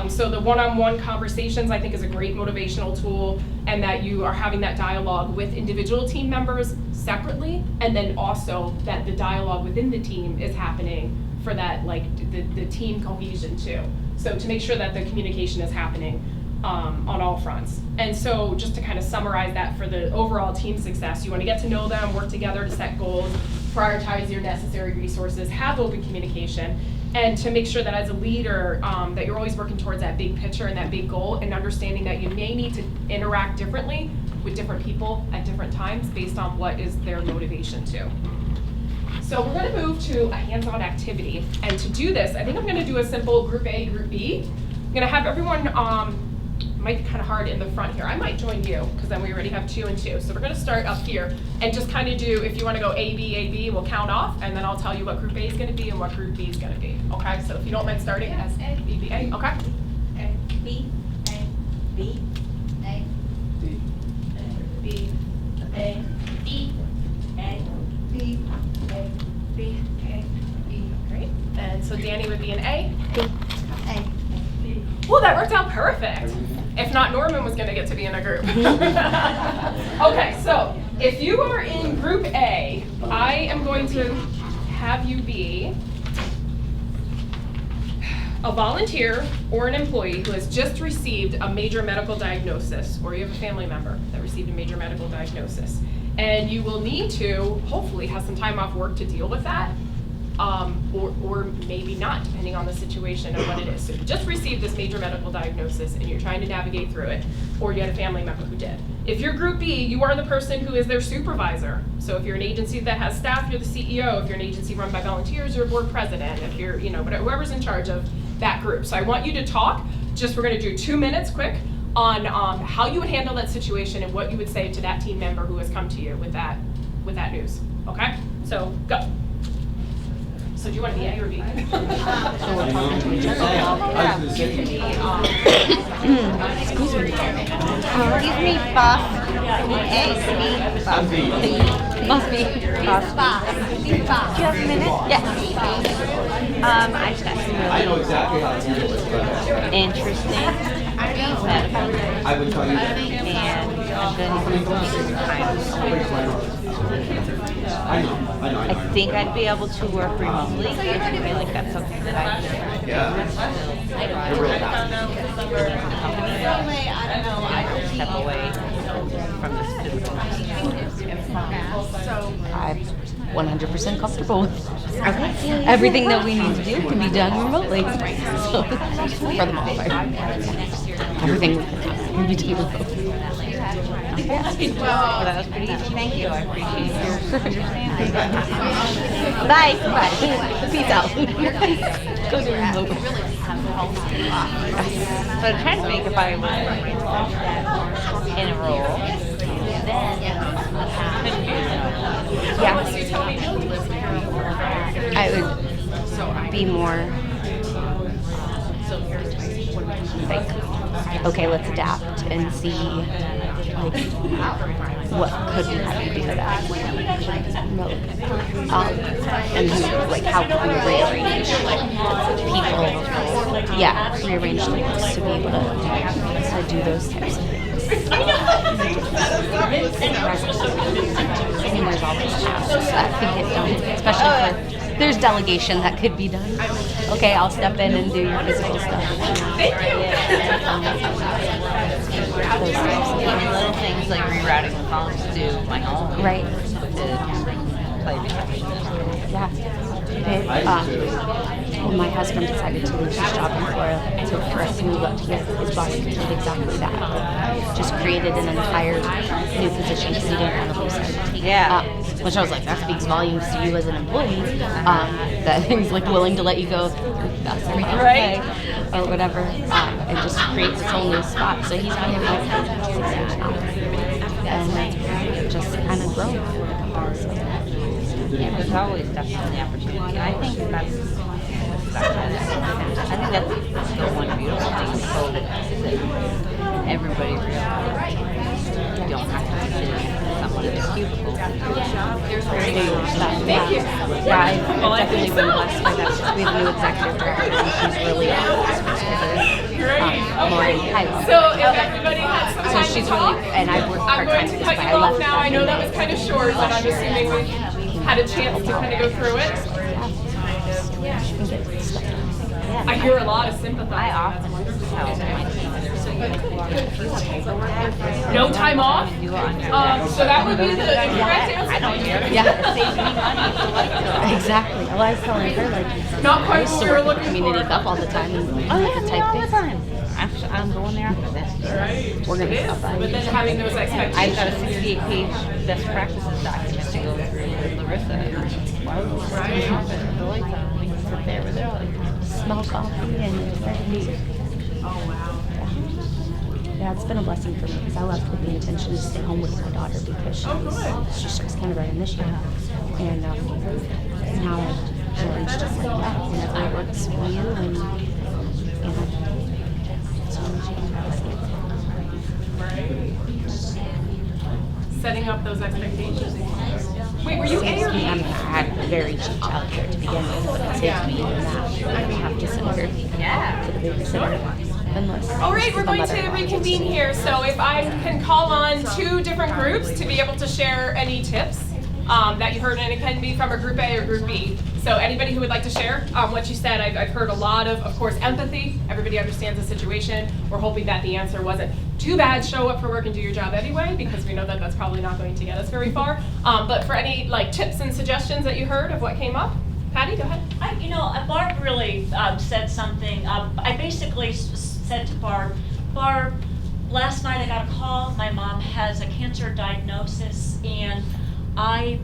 So the one-on-one conversations I think is a great motivational tool, and that you are having that dialogue with individual team members separately, and then also that the dialogue within the team is happening for that, like the team cohesion too. So to make sure that the communication is happening on all fronts. And so just to kind of summarize that for the overall team success, you want to get to know them, work together to set goals, prioritize your necessary resources, have open communication, and to make sure that as a leader that you're always working towards that big picture and that big goal, and understanding that you may need to interact differently with different people at different times based on what is their motivation too. So we're going to move to a hands-on activity, and to do this I think I'm going to do a simple group A, group B. I'm going to have everyone, might be kind of hard in the front here. I might join you because then we already have 2 and 2. So we're going to start up here and just kind of do, if you want to go A, B, we'll count off, and then I'll tell you what group A is going to be and what group B is going to be. Okay, so if you don't mind starting as A, B, B, A. Okay. A, B, A, B, A, D. B, A, B, A, B, A, B, A, B. Great. And so Danny would be an A. B, A, B. Well, that worked out perfect. If not, Norman was going to get to be in a group. Okay, so if you are in group A, I am going to have you be a volunteer or an employee who has just received a major medical diagnosis, or you have a family member that received a major medical diagnosis. And you will need to, hopefully, have some time off work to deal with that. Or maybe not, depending on the situation and what it is. So you just received this major medical diagnosis and you're trying to navigate through it, or you had a family member who did. If you're group B, you are the person who is their supervisor. So if you're an agency that has staff, you're the CEO. If you're an agency run by volunteers, you're a board president. If you're, you know, whoever's in charge of that group. So I want you to talk, we're gonna do 2 minutes quick on how you would handle that situation and what you would say to that team member who has come to you with that news, okay? So, go. So do you want to be A or B? You can be, Excuse me, boss. A, I'm B. Must be. Boss. Do you have a minute? Yes. I just got some I know exactly how to handle it, but interesting medical. I would tell you that. And I'm going to I know. I think I'd be able to work remotely. I feel like that's something that I can. Yeah. You're really not. Step away from this physical. I'm 100% comfortable with Okay. Everything that we need to do can be done remotely. So, for the most part. Everything can be done remotely. Well, that was pretty easy. Thank you. I appreciate your understanding. Bye. Bye. Peace out. Go do remote. But I'm trying to think if I was in a role, then I would be more like, okay, let's adapt and see like what could we have to do that remote, and like how can we rearrange people, rearrange things to be able to do those types of things. There's always tasks that could get done, especially for there's delegation that could be done. Okay, I'll step in and do your physical stuff. Thank you. Those types of things. little things like rerouting the phones to my home. Right. To play receptionist. Yeah. When my husband decided to lose his job in Florida, so for us to move up here, his boss did exactly that. Just created an entire new position because he didn't want to lose him. Yeah. Which I was like, that speaks volumes to you as an employee, that he's like willing to let you go that's right, or whatever, and just creates its own new spot. So he's been here for 6 years now, and it just kind of grown. So. Yeah, there's always definitely opportunity. And I think that's the one beautiful thing of COVID is that everybody realized you don't have to sit in someone in a cubicle. Thank you. Yeah, I've definitely been blessed by that. We have a new executive director, and she's really Lauren Kylo. So if everybody has some So time she's to talk, really, and I work I'm part-time going to with cut this, you but I off left now. I know that back was kind of short, but I'm assuming we had a chance to kind of go through it. I hear a lot of sympathy. I often tell my team, no time off? So that would be the correct answer. I don't care. Yeah. Save me money. Exactly. Well, I was telling her, like, Not quite I used what to we were work at the looking community for. cup all the time, and Oh, yeah, the me all the typeface. time. I'm going there after this. Right. We're gonna It is, stop by. but then having those expectations. I've got a 68-page best practices document to go through with Larissa. We can sit there with her. Smell coffee and it's very neat. Oh, wow. Yeah, it's been a blessing for me because I left with the intention to stay home with my daughter because she starts kindergarten this year. And now Lauren's just like, yeah, whenever it works for you and so Setting up those expectations. Wait, were you A or B? I mean, I had a very cheap childcare to begin with, but it saves me doing that. I don't have to send her to the babysitter unless. All right, we're the going mother to wants reconvene here. So if I can call on 2 different groups to be able to share any tips that you heard, and it can be from a group A or group B. So anybody who would like to share what you said, I've heard a lot of course, empathy. Everybody understands the situation. We're hoping that the answer wasn't too bad. Show up for work and do your job anyway, because we know that that's probably not going to get us very far. But for any tips and suggestions that you heard of what came up, Patty, go ahead. Barb really said something. I basically said to Barb, last night I got a call. My mom has a cancer diagnosis, and I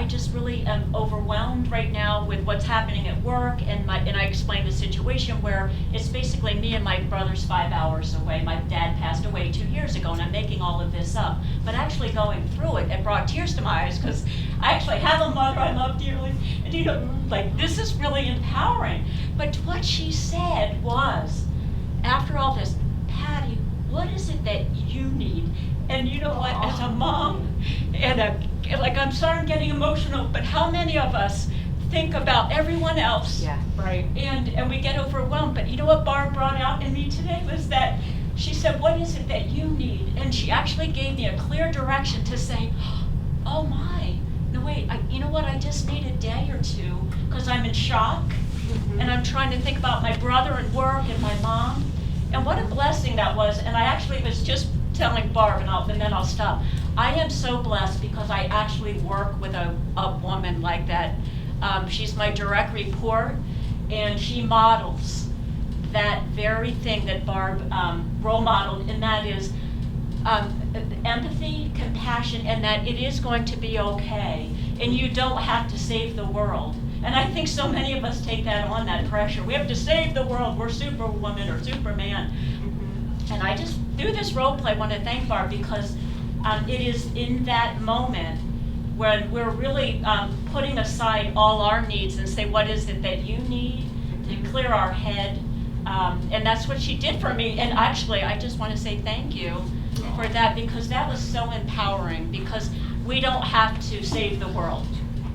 just really am overwhelmed right now with what's happening at work, and I explained the situation where it's basically me and my brother's 5 hours away. My dad passed away 2 years ago, and I'm making all of this up. But actually going through it, it brought tears to my eyes because I actually have a mother I love dearly, and this is really empowering. But what she said was, after all this, Patty, what is it that you need? And you know what, as a mom, and I'm sorry I'm getting emotional, but how many of us think about everyone else? Yeah, right. And we get overwhelmed. But you know what Barb brought out in me today was that she said, what is it that you need? And she actually gave me a clear direction to say, oh my, no wait, you know what, I just need a day or two because I'm in shock, and I'm trying to think about my brother and work and my mom. And what a blessing that was. And I actually was just telling Barb, and then I'll stop. I am so blessed because I actually work with a woman like that. She's my direct report, and she models that very thing that Barb role modeled, and that is empathy, compassion, and that it is going to be okay, and you don't have to save the world. And I think so many of us take that on, that pressure. We have to save the world, we're Superwoman or Superman. And I just, through this role play, want to thank Barb, because it is in that moment when we're really putting aside all our needs and say, what is it that you need, to clear our head. And that's what she did for me. And actually, I just want to say thank you for that, because that was so empowering, because we don't have to save the world.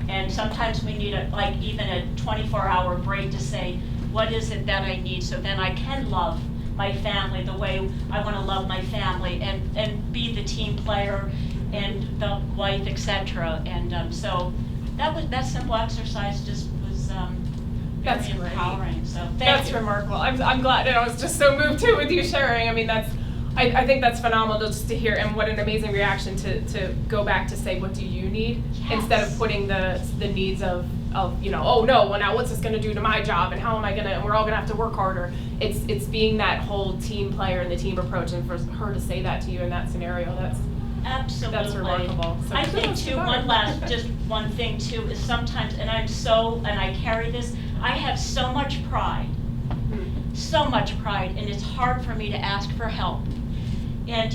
And sometimes we need even a 24-hour break to say, what is it that I need, so then I can love my family the way I want to love my family, and be the team player and the wife, etc. And so that simple exercise just was That's very great. empowering. So thank That's you. remarkable. I'm glad, and I was just so moved too with you sharing. I mean, I think that's phenomenal just to hear, and what an amazing reaction to go back to say, what do you need, instead of putting the needs of oh no, well now what's this gonna do to my job, and how am I gonna, and we're all gonna have to work harder. It's being that whole team player and the team approach, and for her to say that to you in that scenario, Absolutely. that's remarkable. So I think kudos to too, Barb. just one thing too, is sometimes, and I carry this, I have so much pride, and it's hard for me to ask for help. And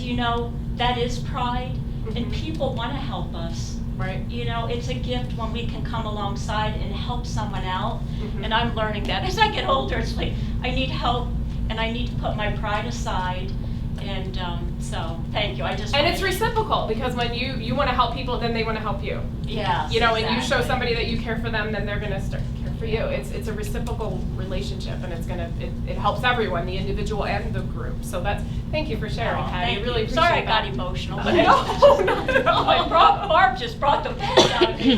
that is pride, and people want to help us. Right. It's a gift when we can come alongside and help someone out. And I'm learning that as I get older. It's like I need help, and I need to put my pride aside. And so, thank you. And it's reciprocal, because when you want to help people, then they want to help you. Yes. And you show somebody that you care for them, then they're gonna start to care for you. It's a reciprocal relationship, and it helps everyone, the individual and the group. So thank you for sharing, Oh, Patty. thank Really you. appreciate Sorry I that. got emotional. No, not at all. Barb just brought the best out of me.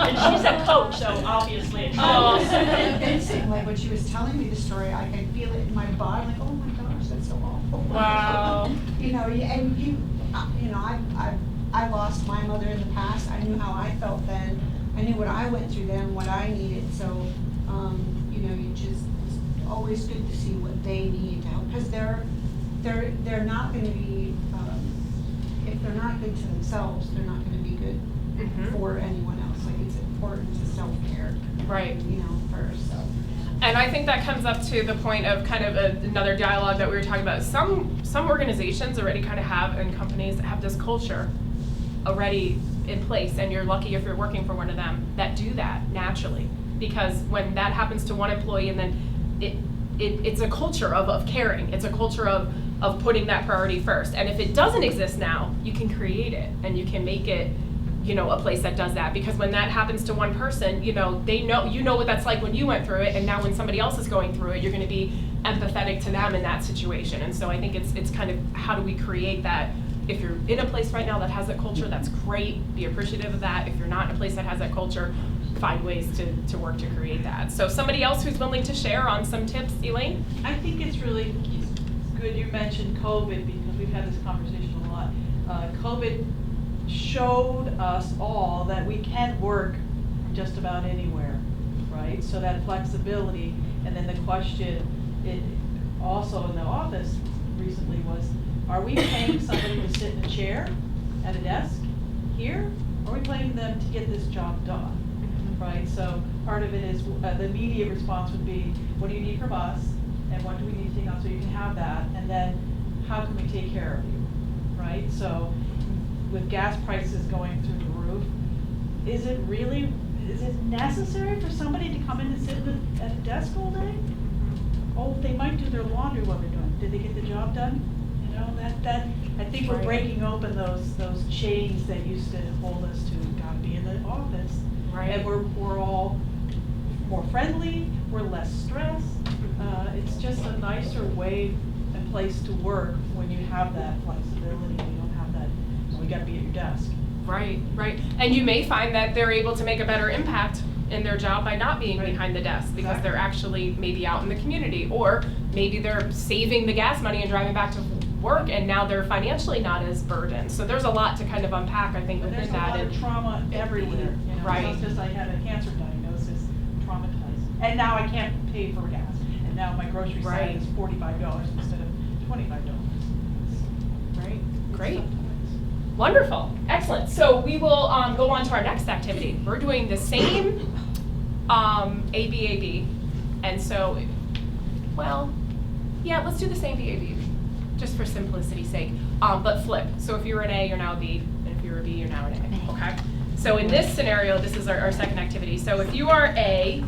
And she's a coach, so obviously it's Like when she was telling me the story, I could feel it in my body, like, oh my gosh, that's so awful. Wow. I lost my mother in the past. I knew how I felt then. I knew what I went through then, what I needed. So, it's always good to see what they need to help, because they're not going to be, if they're not good to themselves, they're not going to be good for anyone else. Like, it's important to self-care. Right. First. So. And I think that comes up to the point of kind of another dialogue that we were talking about. Some organizations already kind of have, and companies have this culture already in place, and you're lucky if you're working for one of them that do that naturally. Because when that happens to one employee, and then it's a culture of caring. It's a culture of putting that priority first. And if it doesn't exist now, you can create it, and you can make it a place that does that. Because when that happens to one person, they know what that's like when you went through it, and now when somebody else is going through it, you're going to be empathetic to them in that situation. And so I think it's kind of, how do we create that? If you're in a place right now that has that culture, that's great. Be appreciative of that. If you're not in a place that has that culture, find ways to work to create that. So somebody else who's willing to share on some tips, Elaine? I think it's really good you mentioned COVID, because we've had this conversation a lot. COVID showed us all that we can work from just about anywhere, right? So that flexibility, and then the question also in the office recently was, are we paying somebody to sit in a chair at a desk here, or are we paying them to get this job done, right? So part of it is the immediate response would be, what do you need from us, and what do we need to take on so you can have that, and then how can we take care of you, right? So with gas prices going through the roof, is it necessary for somebody to come in and sit at a desk all day? Oh, they might do their laundry while they're doing it. Did they get the job done? That I think we're breaking open those chains that used to hold us to gotta be in the office. Right. And we're all more friendly, we're less stressed. It's just a nicer way and place to work when you have that flexibility. You don't have that, we gotta be at your desk. Right. And you may find that they're able to make a better impact in their job by not being behind the desk, because they're actually maybe out in the community, or maybe they're saving the gas money and driving back to work, and now they're financially not as burdened. So there's a lot to kind of unpack, I think, But within there's a that. lot of And trauma everywhere, you know, Right. just as I had a cancer diagnosis, traumatized. And now I can't pay for gas, and now my grocery Right. side is $45 instead of $25. Right, great. Wonderful, excellent. So we will go on to our next activity. We're doing the same ABAB. And so, well, yeah, let's do the same ABAB, just for simplicity's sake, but flip. So if you're an A, you're now a B, and if you're a B, you're now an A, okay? So in this scenario, this is our second activity. So if you are A,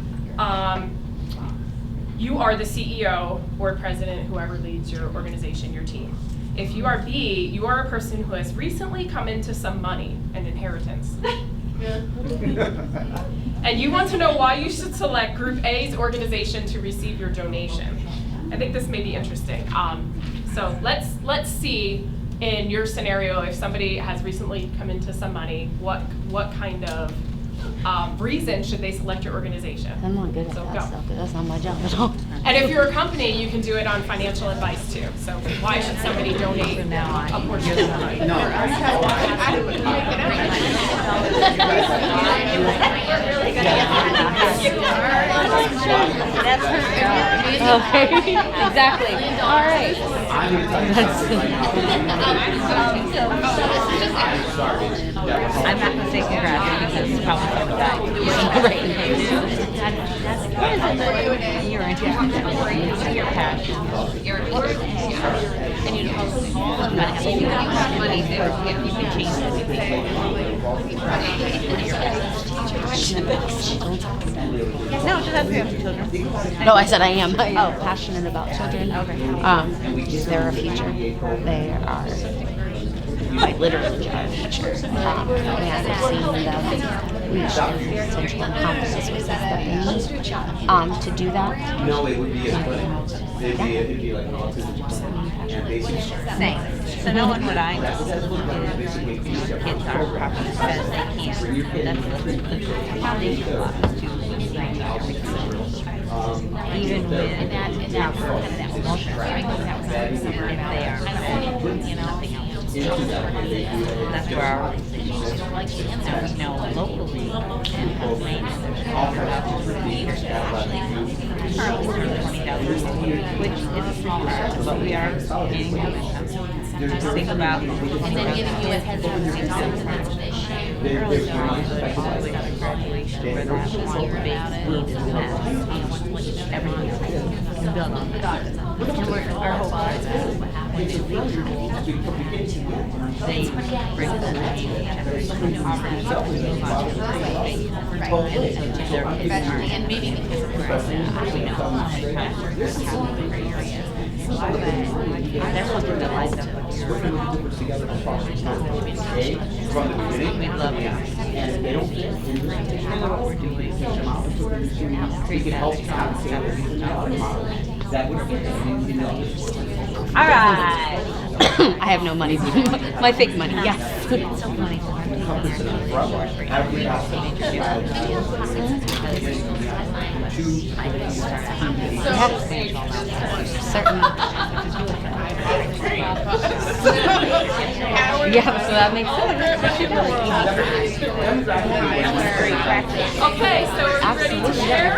you are the CEO, board president, whoever leads your organization, your team. If you are B, you are a person who has recently come into some money, an inheritance. And you want to know why you should select Group A's organization to receive your donation. I think this may be interesting. So let's see in your scenario, if somebody has recently come into some money, what kind of reason should they select your organization? I'm not good at So that go. stuff. That's not my job at all. And if you're a company, you can do it on financial advice too. So why should somebody donate a portion of the money? No. Okay, exactly. All right. I'm gonna tell you something right now. I started. I'm not gonna say congrats because it's probably someone died. You're into your passion. And you know, money there, you can change No, just have children. No, I said I am. Passionate about children. They're our future. They are quite literally our future. And I've seen them reach their potential and accomplish the that they need to do that. No, it would be a clinic. It'd be like an autism clinic. And basically. Same. So no one would I know is kids are properly fed, they can't. That's the foundation of us to even with and that kind of that emotional if they are that's where our organization is. Now we know locally in Pennsylvania there's which is a small part, but we are gaining momentum. Just think about and then giving you a heads up early graduation where they're motivated need to invest everything and build on the doctors. And our hope is that when they leave school, they bring the generation professionally and maybe because of where we know a lot of times we're in gray areas. There's something that lights up. From the beginning, we love you. and they don't fit into what we're doing. we can help that would fit in All right. I have no money. My fake money, yes. It's so funny. Certain. Yeah, so that makes sense. Okay, so are you ready to share?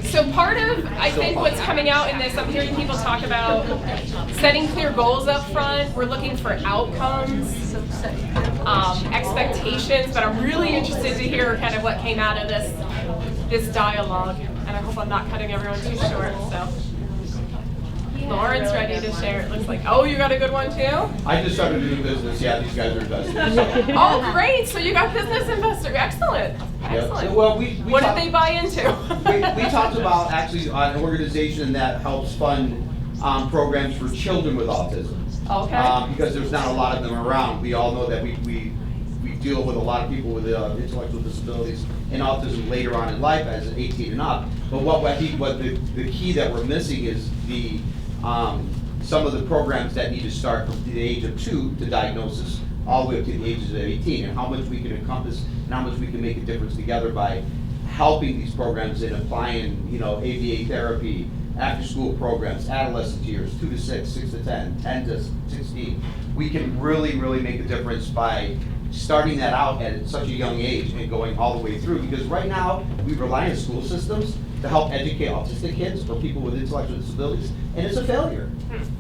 So part of, I think, what's coming out in this, I'm hearing people talk about setting clear goals up front. We're looking for outcomes, expectations, but I'm really interested to hear kind of what came out of this dialogue. And I hope I'm not cutting everyone too short, so. Lauren's ready to share. It looks like, oh, you got a good one too? I just started a new business. Yeah, these guys are investors. Oh, great. So you got business investor. Excellent. Excellent. Yeah. Well, what did they buy into? we talked about actually an organization that helps fund programs for children with autism. Okay. Because there's not a lot of them around. We all know that we deal with a lot of people with intellectual disabilities and autism later on in life as 18 and up. But what I think the key that we're missing is the some of the programs that need to start from the age of 2 to diagnosis all the way up to the ages of 18, and how much we can encompass and how much we can make a difference together by helping these programs and applying, you know, ABA therapy, after-school programs, adolescent years, 2 to 6, 6 to 10, 10 to 16. We can really, really make a difference by starting that out at such a young age and going all the way through. Because right now, we rely on school systems to help educate autistic kids or people with intellectual disabilities, and it's a failure.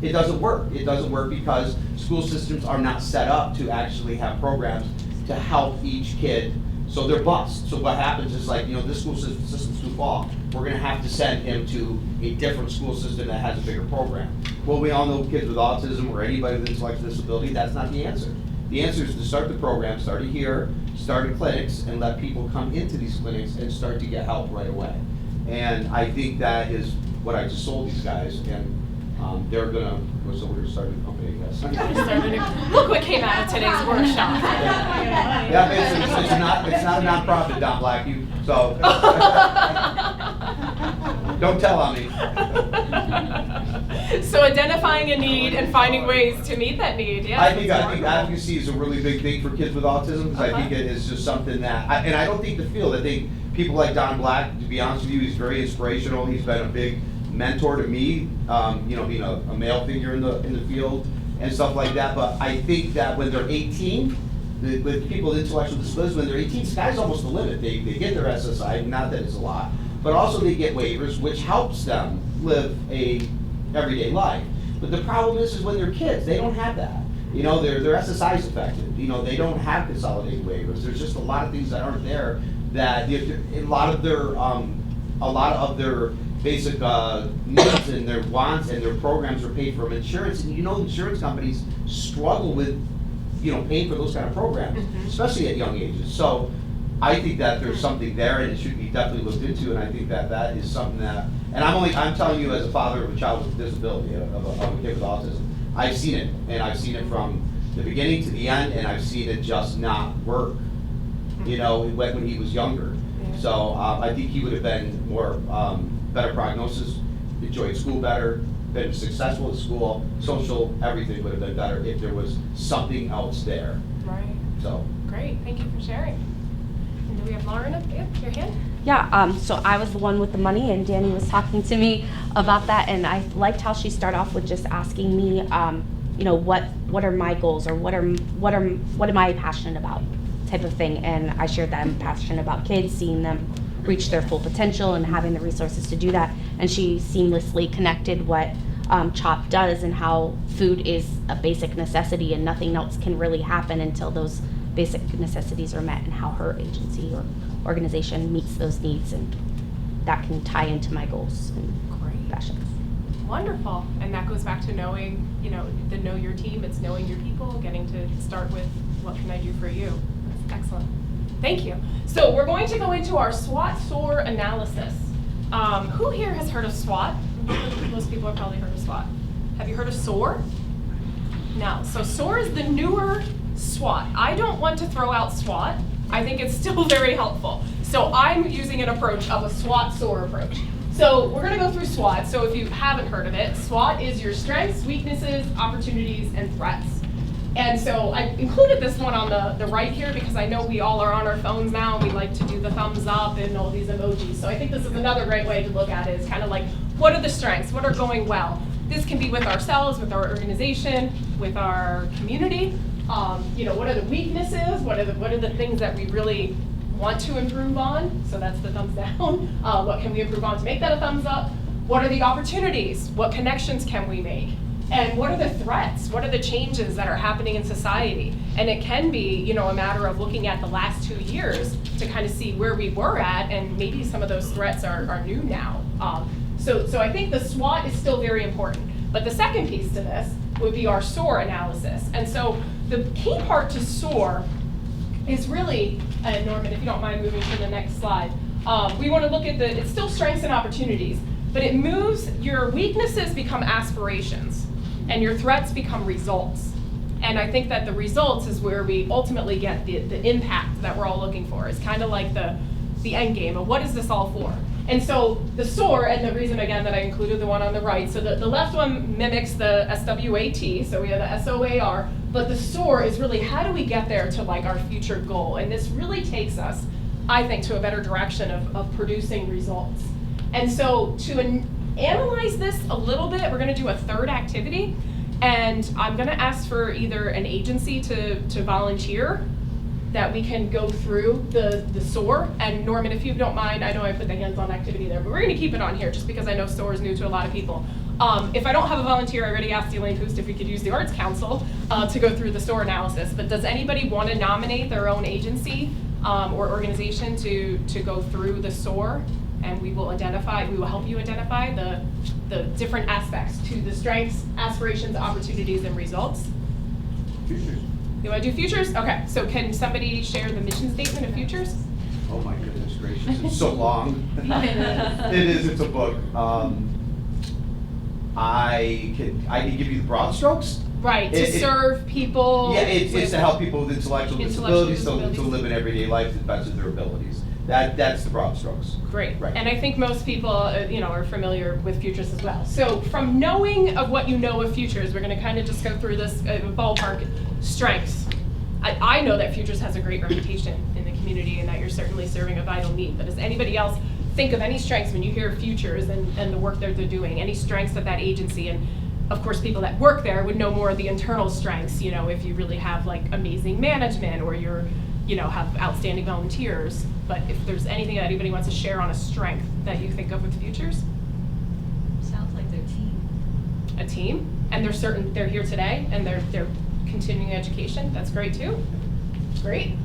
It doesn't work. It doesn't work because school systems are not set up to actually have programs to help each kid. So they're bust. So what happens is, like, you know, this school system's too small. We're gonna have to send him to a different school system that has a bigger program. Well, we all know kids with autism or anybody with intellectual disability, that's not the answer. The answer is to start the program, start it here, start at clinics, and let people come into these clinics and start to get help right away. And I think that is what I just sold these guys, and they're gonna, so we're gonna start a company, I guess. Look what came out of today's workshop. Yeah, it's not a nonprofit, Don Black, so. Don't tell on me. So identifying a need and finding ways to meet that need, yeah. I think advocacy is a really big thing for kids with autism, because I think it is just something that, and I don't think the field, I think people like Don Black, to be honest with you, he's very inspirational. He's been a big mentor to me, you know, being a male figure in the field and stuff like that. But I think that when they're 18, with people with intellectual disabilities, when they're 18, sky's almost the limit. They get their SSI, not that it's a lot, but also they get waivers, which helps them live a everyday life. But the problem is when they're kids, they don't have that. You know, their SSI is affected. You know, they don't have consolidated waivers. There's just a lot of things that aren't there. That a lot of their basic needs and their wants and their programs are paid for from insurance. And you know, insurance companies struggle with, you know, paying for those kind of programs, especially at young ages. So I think that there's something there, and it should be definitely looked into. And I think that that is something that, and I'm telling you as a father of a child with a disability, of a kid with autism, I've seen it, and I've seen it from the beginning to the end, and I've seen it just not work. You know, when he was younger. So I think he would have been more, better prognosis, enjoyed school better, been successful at school, social, everything would have been better if there was something else there. Right. So. Great, thank you for sharing. And do we have Lauren up there? Your hand? Yeah, so I was the one with the money, and Danny was talking to me about that, and I liked how she started off with just asking me, you know, what are my goals, or what am I passionate about, type of thing. And I shared that I'm passionate about kids, seeing them reach their full potential and having the resources to do that. And she seamlessly connected what CHOP does and how food is a basic necessity and nothing else can really happen until those basic necessities are met, and how her agency or organization meets those needs, and that can tie into my goals and passions. Wonderful. And that goes back to knowing, you know, the know your team, it's knowing your people, getting to start with what can I do for you. That's excellent. Thank you. So we're going to go into our SWOT SOAR analysis. Who here has heard of SWOT? Most people have probably heard of SWOT. Have you heard of SOAR? No. So SOAR is the newer SWOT. I don't want to throw out SWOT. I think it's still very helpful. So I'm using an approach of a SWOT SOAR approach. So we're going to go through SWOT. So if you haven't heard of it, SWOT is your strengths, weaknesses, opportunities, and threats. And so I included this one on the right here because I know we all are on our phones now and we like to do the thumbs up and all these emojis. So I think this is another great way to look at it. It's kind of like, what are the strengths? What are going well? This can be with ourselves, with our organization, with our community. You know, what are the weaknesses? What are the things that we really want to improve on? So that's the thumbs down. What can we improve on to make that a thumbs up? What are the opportunities? What connections can we make? And what are the threats? What are the changes that are happening in society? And it can be, you know, a matter of looking at the last 2 years to kind of see where we were at, and maybe some of those threats are new now. So I think the SWOT is still very important. But the second piece to this would be our SOAR analysis. And so the key part to SOAR is really, Norman, if you don't mind moving to the next slide, we want to look at it's still strengths and opportunities, but it moves, your weaknesses become aspirations, and your threats become results. And I think that the results is where we ultimately get the impact that we're all looking for. It's kind of like the end game of what is this all for? And so the SOAR, and the reason again that I included the one on the right, so the left one mimics the SWAT, so we have the SOAR, but the SOAR is really how do we get there to like our future goal? And this really takes us I think, to a better direction of producing results. And so to analyze this a little bit, we're gonna do a third activity, and I'm gonna ask for either an agency to volunteer that we can go through the SOAR. And Norman, if you don't mind, I know I put the hands-on activity there, but we're gonna keep it on here just because I know SOAR is new to a lot of people. If I don't have a volunteer, I already asked Elaine Poost if we could use the Arts Council to go through the SOAR analysis, but does anybody want to nominate their own agency or organization to go through the SOAR? And we will help you identify the different aspects to the strengths, aspirations, opportunities, and results. Futures. You want to do futures? Okay, so can somebody share the mission statement of futures? Oh my goodness gracious, it's so long. It is, it's a book. I can give you the broad strokes. Right, to serve people. Yeah, it's to help people with intellectual disabilities to disabilities. live an everyday life to the best of their abilities. That's the broad strokes. Great, Right. and I think most people, are familiar with futures as well. So from knowing of what you know of futures, we're gonna kind of just go through this ballpark strengths. I know that futures has a great reputation in the community and that you're certainly serving a vital need, but does anybody else think of any strengths when you hear futures and the work that they're doing? Any strengths of that agency? And of course, people that work there would know more of the internal strengths, if you really have like amazing management or you're, have outstanding volunteers. But if there's anything that anybody wants to share on a strength that you think of with futures? Sounds like their team. A team, and they're here today and they're continuing education. That's great too. Great.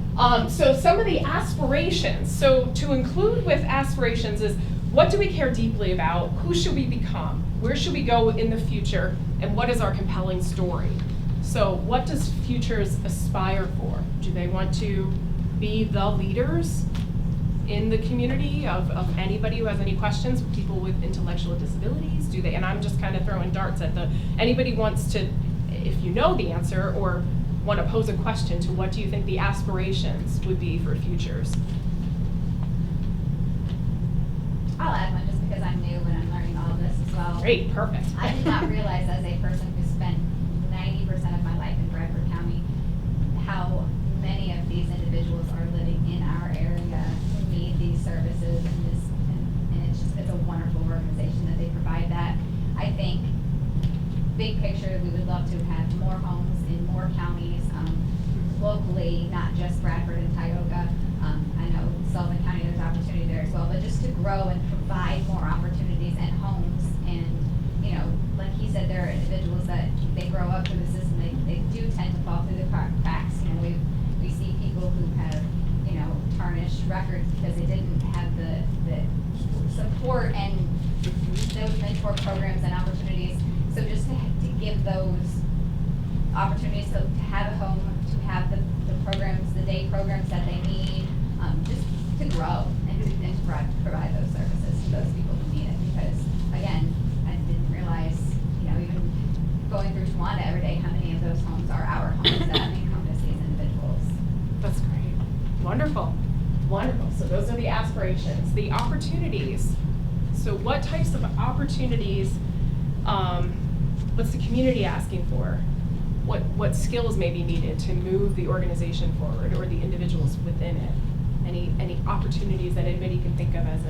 So some of the aspirations. So to include with aspirations is, what do we care deeply about? Who should we become? Where should we go in the future? And what is our compelling story? So what does futures aspire for? Do they want to be the leaders in the community of anybody who has any questions, people with intellectual disabilities? Do they, and I'm just kind of throwing darts at anybody wants to, if you know the answer or want to pose a question to what do you think the aspirations would be for futures? I'll add one just because I'm new and I'm learning all of this as well. Great, perfect. I did not realize as a person who spent 90% of my life in Bradford County, how many of these individuals are living in our area who need these services and it's a wonderful organization that they provide that. I think big picture, we would love to have more homes in more counties, locally, not just Bradford and Tioga. I know Sullivan County, there's opportunity there as well, but just to grow and provide more opportunities and homes. And, like he said, there are individuals that they grow up through the system, they do tend to fall through the cracks. We see people who have, tarnished records because they didn't have the support and those mentor programs and opportunities. So just to give those opportunities to have a home, to have the programs, the day programs that they need, just to grow and to provide those services to those people who need it. Because again, I didn't realize, even going through Tawanda every day, how many of those homes are our homes that encompass these individuals. That's great. Wonderful. Wonderful. So those are the aspirations. The opportunities. So what types of opportunities, what's the community asking for? What skills may be needed to move the organization forward or the individuals within it? Any opportunities that anybody can think of as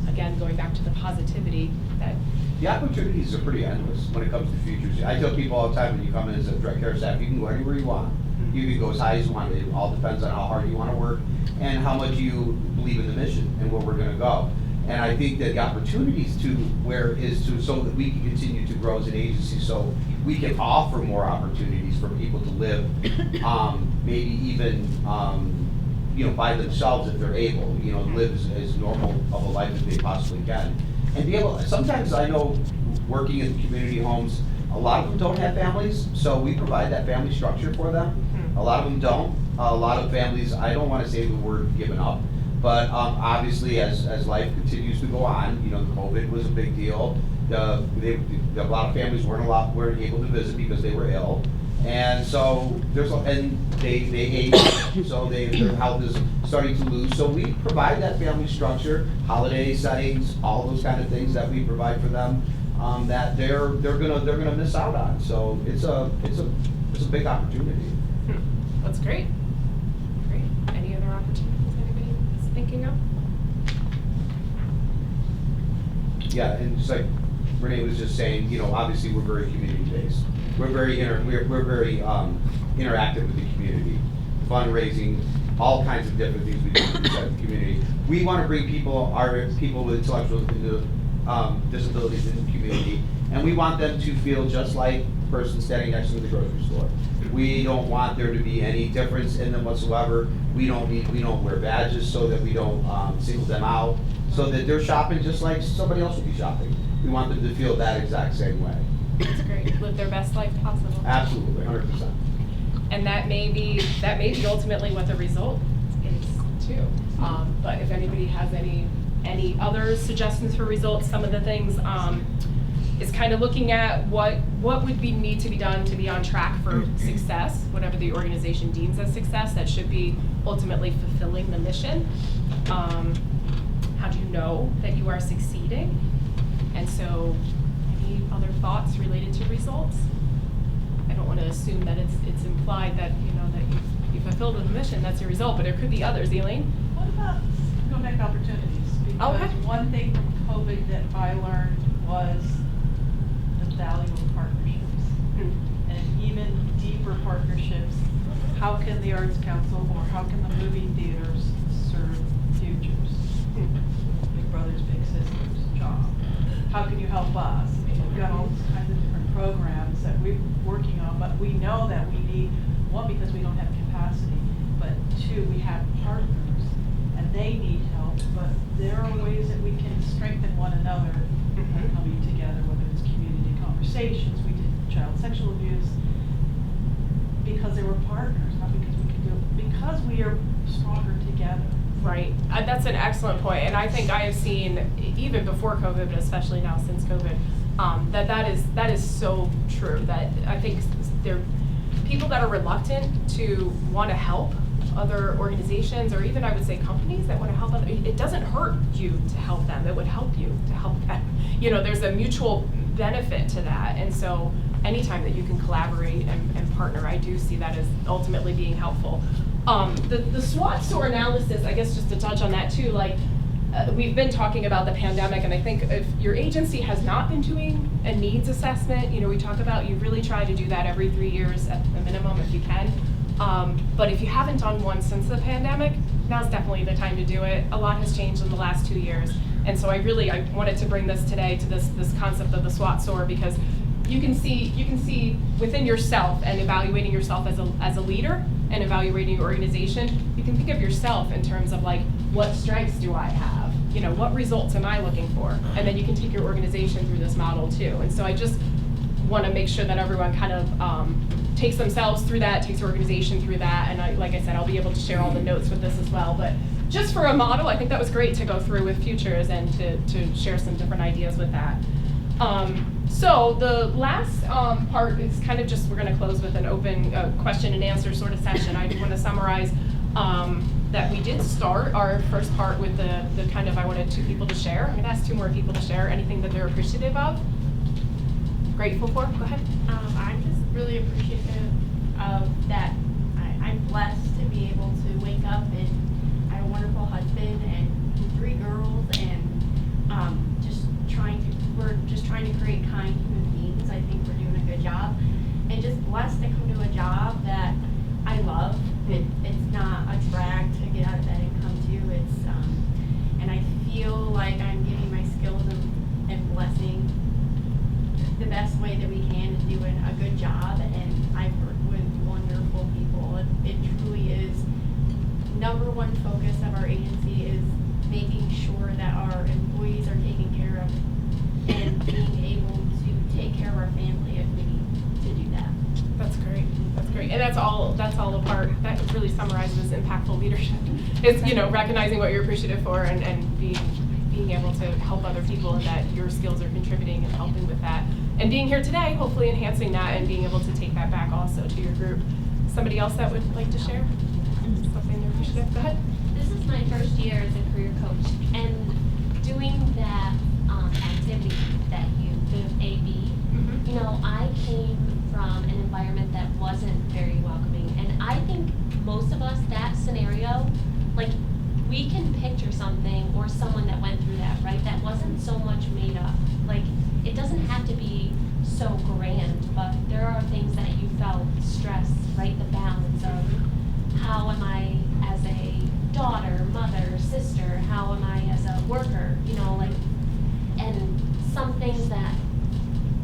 again, going back to the positivity that... The opportunities are pretty endless when it comes to futures. I tell people all the time, when you come in as a direct care staff, you can go anywhere you want. You can go as high as you want. It all depends on how hard you want to work and how much you believe in the mission and where we're going to go. And I think that the opportunities so that we can continue to grow as an agency, so we can offer more opportunities for people to live, maybe even by themselves if they're able, live as normal of a life as they possibly can. And be able, sometimes I know working in community homes, a lot of them don't have families, so we provide that family structure for them. A lot of them don't. A lot of families, I don't want to say the word given up, but obviously as life continues to go on, COVID was a big deal. A lot of families weren't able to visit because they were ill. And so they age, so their health is starting to lose. So we provide that family structure, holiday settings, all those kind of things that we provide for them that they're gonna miss out on. So it's a big opportunity. That's great. Great. Any other opportunities anybody making up? Yeah, and just like Renee was just saying, you know, obviously we're very community-based. We're very interactive with the community. Fundraising, all kinds of different things we do inside the community. We want to bring people with intellectual disabilities in the community, and we want them to feel just like the person standing next to them in the grocery store. We don't want there to be any difference in them whatsoever. We don't wear badges so that we don't single them out, so that they're shopping just like somebody else would be shopping. We want them to feel that exact same way. That's great. Live their best life possible. Absolutely, 100%. And that may be ultimately what the result is too. But if anybody has any other suggestions for results, some of the things is kind of looking at what would need to be done to be on track for success, whatever the organization deems as success, that should be ultimately fulfilling the mission. How do you know that you are succeeding? And so, any other thoughts related to results? I don't want to assume that it's implied that, you know, that you fulfilled the mission, that's your result, but there could be others. Elaine? What about go back to opportunities? Because okay. One thing from COVID that I learned was the value of partnerships. And even deeper partnerships. How can the Arts Council or how can the movie theaters serve futures? Big Brothers, Big Sisters, job. How can you help us? I mean, we've got all kinds of different programs that we're working on, but we know that we need, one, because we don't have capacity, but two, we have partners and they need help, but there are ways that we can strengthen one another coming together, whether it's community conversations, we did child sexual abuse, because they were partners, not because we could do it, because we are stronger together. Right. That's an excellent point, and I think I have seen, even before COVID, but especially now since COVID, that is so true. That I think there are people that are reluctant to want to help other organizations, or even I would say companies that want to help other. It doesn't hurt you to help them. It would help you to help them. You know, there's a mutual benefit to that, and so anytime that you can collaborate and partner, I do see that as ultimately being helpful. The SWOT score analysis, I guess just to touch on that too, like we've been talking about the pandemic, and I think if your agency has not been doing a needs assessment, you know, we talk about you really try to do that every 3 years at the minimum if you can. But if you haven't done one since the pandemic, now's definitely the time to do it. A lot has changed in the last 2 years. And so I wanted to bring this today to this concept of the SWOT score, because you can see within yourself and evaluating yourself as a leader and evaluating your organization, you can think of yourself in terms of like, what strengths do I have? You know, what results am I looking for? And then you can take your organization through this model too. And so I just want to make sure that everyone kind of takes themselves through that, takes your organization through that. And like I said, I'll be able to share all the notes with this as well. But just for a model, I think that was great to go through with futures and to share some different ideas with that. So the last part is kind of just, we're going to close with an open question and answer sort of session. I do want to summarize that we did start our first part with the kind of, I wanted 2 people to share. I'm going to ask 2 more people to share anything that they're appreciative of, grateful for. Go ahead. I'm just really appreciative of that. I'm blessed to be able to wake up and I have a wonderful husband and 3 girls, and we're just trying to create kind human beings. I think we're doing a good job, and just blessed to come to a job that I love. It's not a drag to get out of bed and come to. And I feel like I'm giving my skills and blessing the best way that we can, and doing a good job. And I've worked with wonderful people. It truly is. Number 1 focus of our agency is making sure that our employees are taken care of and being able to take care of our family if we need to do that. That's great. That's great. And that's all a part, that really summarizes impactful leadership. It's, you know, recognizing what you're appreciative for and being able to help other people, and that your skills are contributing and helping with that. And being here today, hopefully enhancing that and being able to take that back also to your group. Somebody else that would like to share something they're appreciative? Go ahead. This is my first year as a career coach, and doing that activity that the AB, you know, I came from an environment that wasn't very welcoming, and I think most of us, that scenario, like, we can picture so much made up. Like, it doesn't have to be so grand, but there are things that you felt stress, right? The balance of how am I as a daughter, mother, sister, how am I as a worker, you know, like, and some things that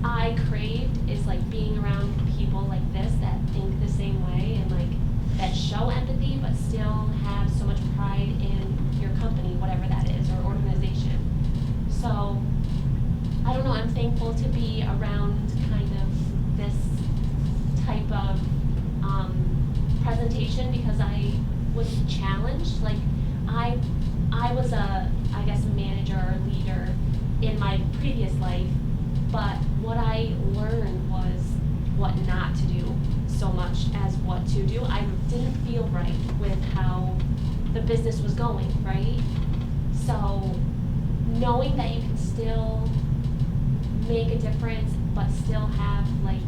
I craved is like being around people like this that think the same way and like that show empathy but still have so much pride in your company, whatever that is, or organization. So I don't know, I'm thankful to be around kind of this type of presentation because I was challenged. Like I was a, I guess, a manager or leader in my previous life, but what I learned was what not to do so much as what to do. I didn't feel right with how the business was going, right? So knowing that you can still make a difference but still have like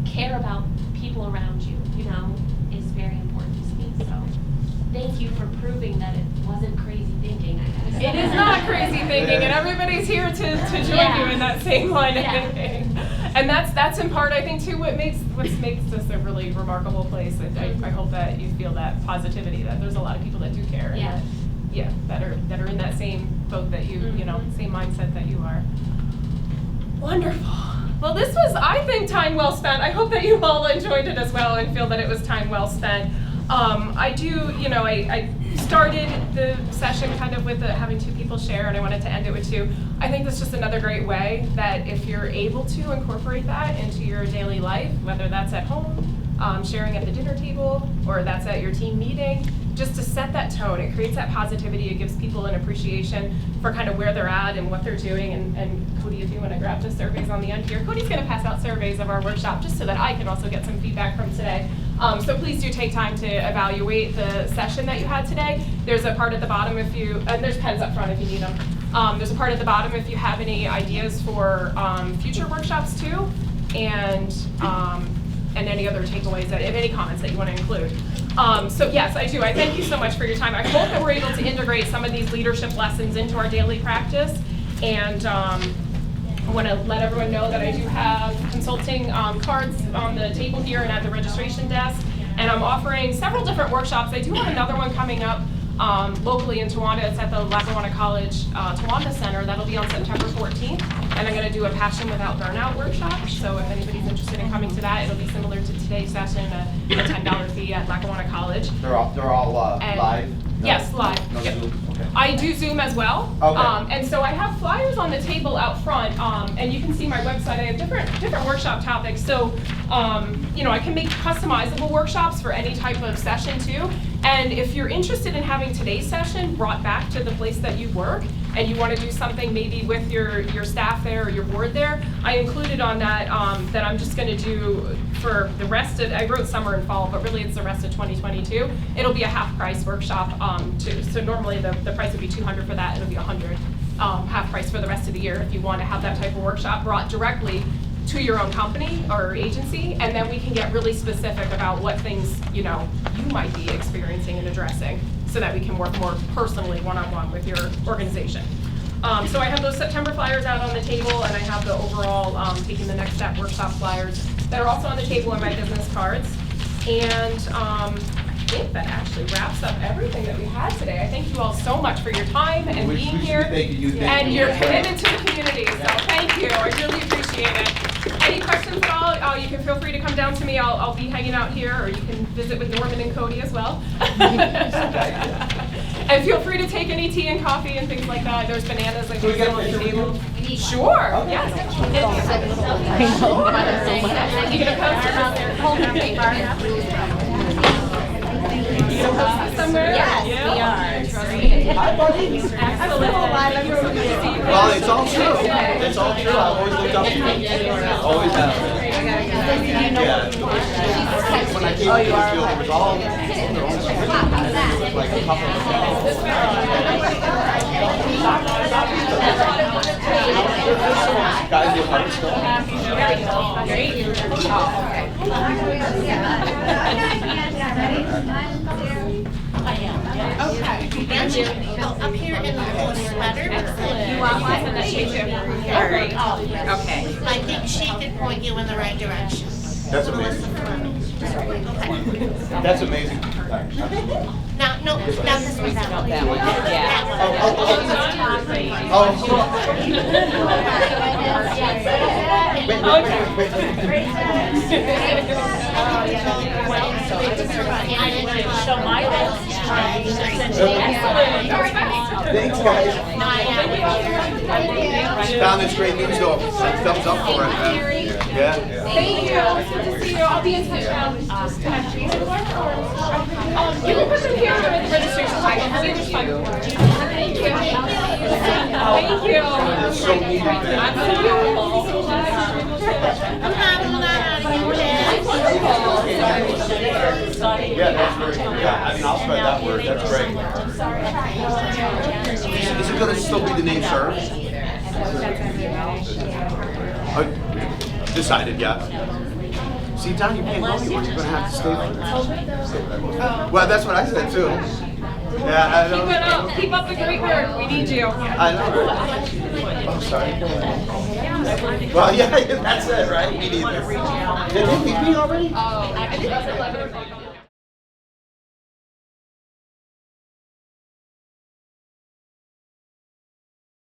care about people around you, you know, is very important to me. So thank you for proving that it wasn't crazy thinking, I guess. It is not crazy thinking, and everybody's here to join you in that same line of thinking. And that's in part, I think, too, what makes this a really remarkable place. I hope that you feel that positivity, that there's a lot of people that do care, and that are in that same boat that you, you know, same mindset that you are. Wonderful. Well, this was, I think, time well spent. I hope that you all enjoyed it as well and feel that it was time well spent. I do, you know, I started the session kind of with having two people share, and I wanted to end it with two. I think that's just another great way that if you're able to incorporate that into your daily life, whether that's at home, sharing at the dinner table, or that's at your team meeting, just to set that tone. It creates that positivity. It gives people an appreciation for kind of where they're at and what they're doing. And Cody, if you want to grab the surveys on the end here, Cody's going to pass out surveys of our workshop just so that I can also get some feedback from today. So please do take time to evaluate the session that you had today. There's a part at the bottom if you, and there's pens up front if you need them. There's a part at the bottom if you have any ideas for future workshops too, and any other takeaways, that if any comments that you want to include. So yes, I do. I thank you so much for your time. I hope that we're able to integrate some of these leadership lessons into our daily practice. And I want to let everyone know that I do have consulting cards on the table here and at the registration desk. And I'm offering several different workshops. I do have another one coming up locally in Towanda. It's at the Lackawanna College Towanda Center. That'll be on September 14th. And I'm going to do a Passion Without Burnout workshop. So if anybody's interested in coming to that, it'll be similar to today's session, a $10 fee at Lackawanna College. They're all live? No? Yes, live. No Yep. Zoom? Okay. I do Zoom as well. Okay. And so I have flyers on the table out front, and you can see my website. I have different workshop topics. So, you know, I can make customizable workshops for any type of session too. And if you're interested in having today's session brought back to the place that you work, and you want to do something maybe with your staff there or your board there, I included on that that I'm just going to do for the rest of, I wrote summer and fall, but really it's the rest of 2022. It'll be a half price workshop too. So normally the price would be $200 for that. It'll be $100 half price for the rest of the year if you want to have that type of workshop brought directly to your own company or agency, and then we can get really specific about what things, you know, you might be experiencing and addressing, so that we can work more personally one-on-one with your organization. So I have those September flyers out on the table, and I have the overall Taking the Next Step workshop flyers that are also on the table in my business cards. And I think that actually wraps up everything that we had today. I thank you all so much for your time and being here and your commitment to the community. So thank you. I really appreciate it. Any questions at all, you can feel free to come down to me. I'll be hanging out here, or you can visit with Norman and Cody as well. And feel free to take any tea and coffee and things like that. There's bananas like on the table. Sure, yes. You get a poster somewhere? Yes, we are. Hi, buddy. Excellent. Well, it's all true. It's all true. I've always looked up to you. Always have. Yeah. When I came to this field, it was all like a couple of guys with heart stuff. Okay. Thank you. Oh, up here in the whole sweater. You want one? Send that to you too. All right. Okay. I think she could point you in the right direction. That's amazing. That's amazing. Now, no, now this one. Not that one. Yeah. So my Thanks, guys. Found this great news though. Thumbs up for it. Yeah. Thank you. It's good to see you. I'll be in touch now. You can put them here for the registration. It's fine. Thank you. Thank you. It's so needed, man. Yeah, that's great. Yeah, I mean, I'll spread that word. That's great. Is it going to still be the name served? Decided, yeah. See, Don, you can't go anywhere. You're going to have to stay for Well, that's what I said too. Yeah, I know. Keep it up. Keep up the great work. We need you. I know. I'm sorry. Well, yeah, that's it, right? We need this. Did they meet me already? Oh, I think it's 11 o'clock.